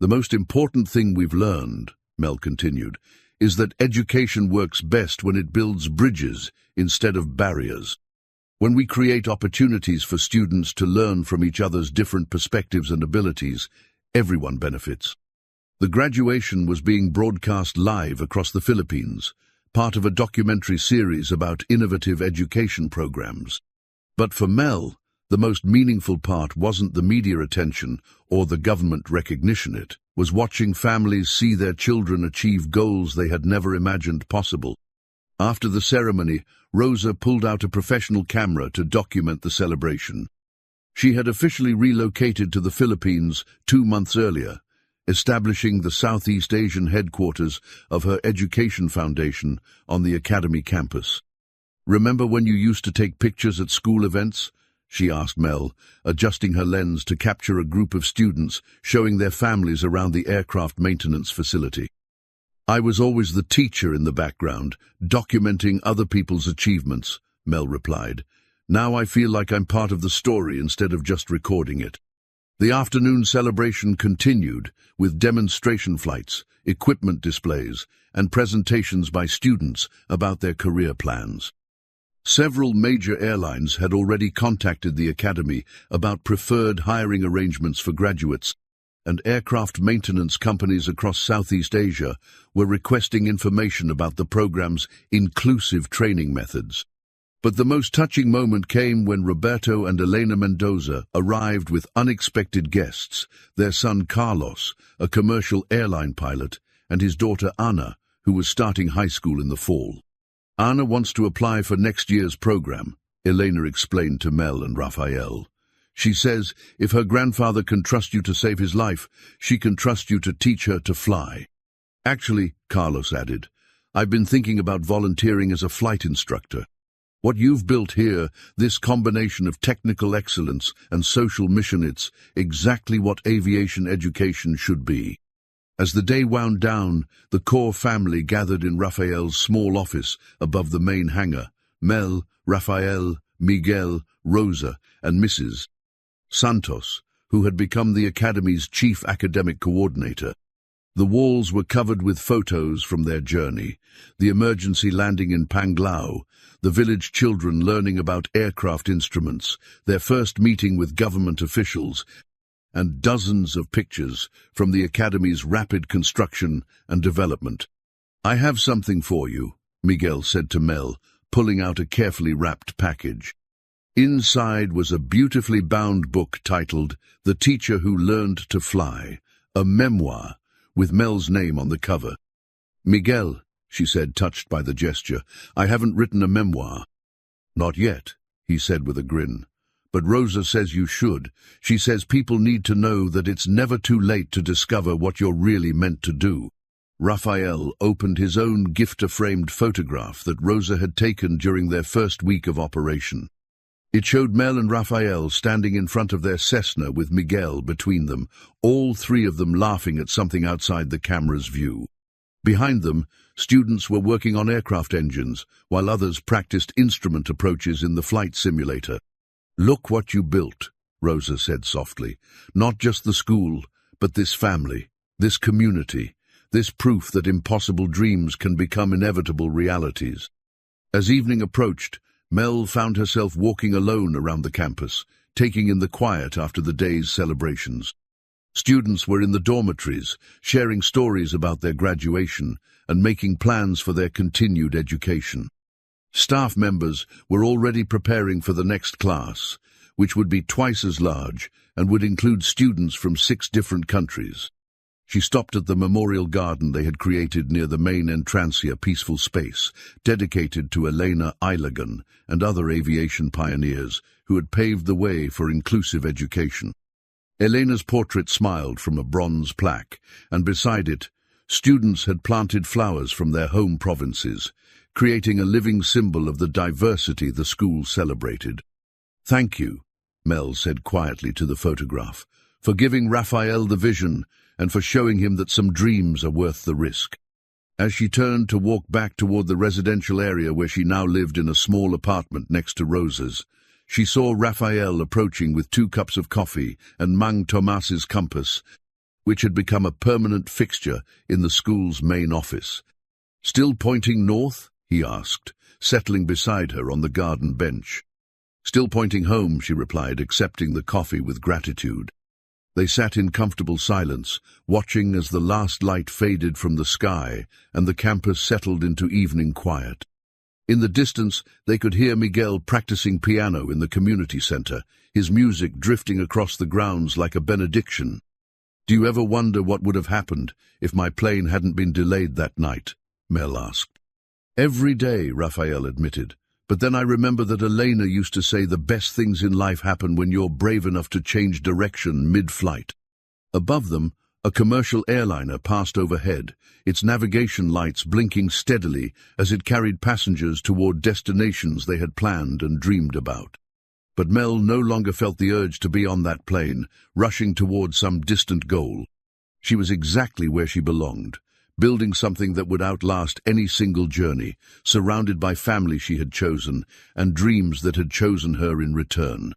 The most important thing we've learned, Mel continued, is that education works best when it builds bridges instead of barriers. When we create opportunities for students to learn from each other's different perspectives and abilities, everyone benefits. The graduation was being broadcast live across the Philippines, part of a documentary series about innovative education programs. But for Mel, the most meaningful part wasn't the media attention or the government recognition. It was watching families see their children achieve goals they had never imagined possible. After the ceremony, Rosa pulled out a professional camera to document the celebration. She had officially relocated to the Philippines 2 months earlier, establishing the Southeast Asian headquarters of her education foundation on the academy campus. "Remember when you used to take pictures at school events?" she asked Mel, adjusting her lens to capture a group of students showing their families around the aircraft maintenance facility. "I was always the teacher in the background, documenting other people's achievements," Mel replied. "Now I feel like I'm part of the story instead of just recording it." The afternoon celebration continued with demonstration flights, equipment displays, and presentations by students about their career plans. Several major airlines had already contacted the academy about preferred hiring arrangements for graduates, and aircraft maintenance companies across Southeast Asia were requesting information about the program's inclusive training methods. But the most touching moment came when Roberto and Elena Mendoza arrived with unexpected guests, their son Carlos, a commercial airline pilot, and his daughter Ana, who was starting high school in the fall. "Ana wants to apply for next year's program," Elena explained to Mel and Rafael. "She says if her grandfather can trust you to save his life, she can trust you to teach her to fly." "Actually," Carlos added, "I've been thinking about volunteering as a flight instructor. What you've built here, this combination of technical excellence and social mission, it's exactly what aviation education should be." As the day wound down, the core family gathered in Rafael's small office above the main hangar. Mel, Rafael, Miguel, Rosa, and Mrs. Santos, who had become the academy's chief academic coordinator. The walls were covered with photos from their journey, the emergency landing in Panglao, the village children learning about aircraft instruments, their first meeting with government officials, and dozens of pictures from the academy's rapid construction and development. "I have something for you," Miguel said to Mel, pulling out a carefully wrapped package. Inside was a beautifully bound book titled The Teacher Who Learned to Fly, a memoir, with Mel's name on the cover. "Miguel," she said, touched by the gesture, "I haven't written a memoir." "Not yet," he said with a grin. "But Rosa says you should. She says people need to know that it's never too late to discover what you're really meant to do." Raphael opened his own gifter-framed photograph that Rosa had taken during their first week of operation. It showed Mel and Raphael standing in front of their Cessna with Miguel between them, all three of them laughing at something outside the camera's view. Behind them, students were working on aircraft engines, while others practiced instrument approaches in the flight simulator. "Look what you built," Rosa said softly. "Not just the school, but this family, this community, this proof that impossible dreams can become inevitable realities." As evening approached, Mel found herself walking alone around the campus, taking in the quiet after the day's celebrations. Students were in the dormitories, sharing stories about their graduation and making plans for their continued education. Staff members were already preparing for the next class, which would be twice as large and would include students from 6 different countries. She stopped at the memorial garden they had created near the main entrancia, peaceful space, dedicated to Elena Ilagan and other aviation pioneers who had paved the way for inclusive education. Elena's portrait smiled from a bronze plaque, and beside it, students had planted flowers from their home provinces, creating a living symbol of the diversity the school celebrated. "Thank you," Mel said quietly to the photograph, "for giving Raphael the vision and for showing him that some dreams are worth the risk." As she turned to walk back toward the residential area where she now lived in a small apartment next to Rosa's, she saw Raphael approaching with 2 cups of coffee and Mang Tomas's compass, which had become a permanent fixture in the school's main office. "Still pointing north?" he asked, settling beside her on the garden bench. "Still pointing home," she replied, accepting the coffee with gratitude. They sat in comfortable silence, watching as the last light faded from the sky and the campus settled into evening quiet. In the distance, they could hear Miguel practicing piano in the community center, his music drifting across the grounds like a benediction. "Do you ever wonder what would have happened if my plane hadn't been delayed that night?" Mel asked. "Every day," Raphael admitted. "But then I remember that Elena used to say the best things in life happen when you're brave enough to change direction mid-flight." Above them, a commercial airliner passed overhead, its navigation lights blinking steadily as it carried passengers toward destinations they had planned and dreamed about. But Mel no longer felt the urge to be on that plane, rushing toward some distant goal. She was exactly where she belonged, building something that would outlast any single journey, surrounded by family she had chosen and dreams that had chosen her in return.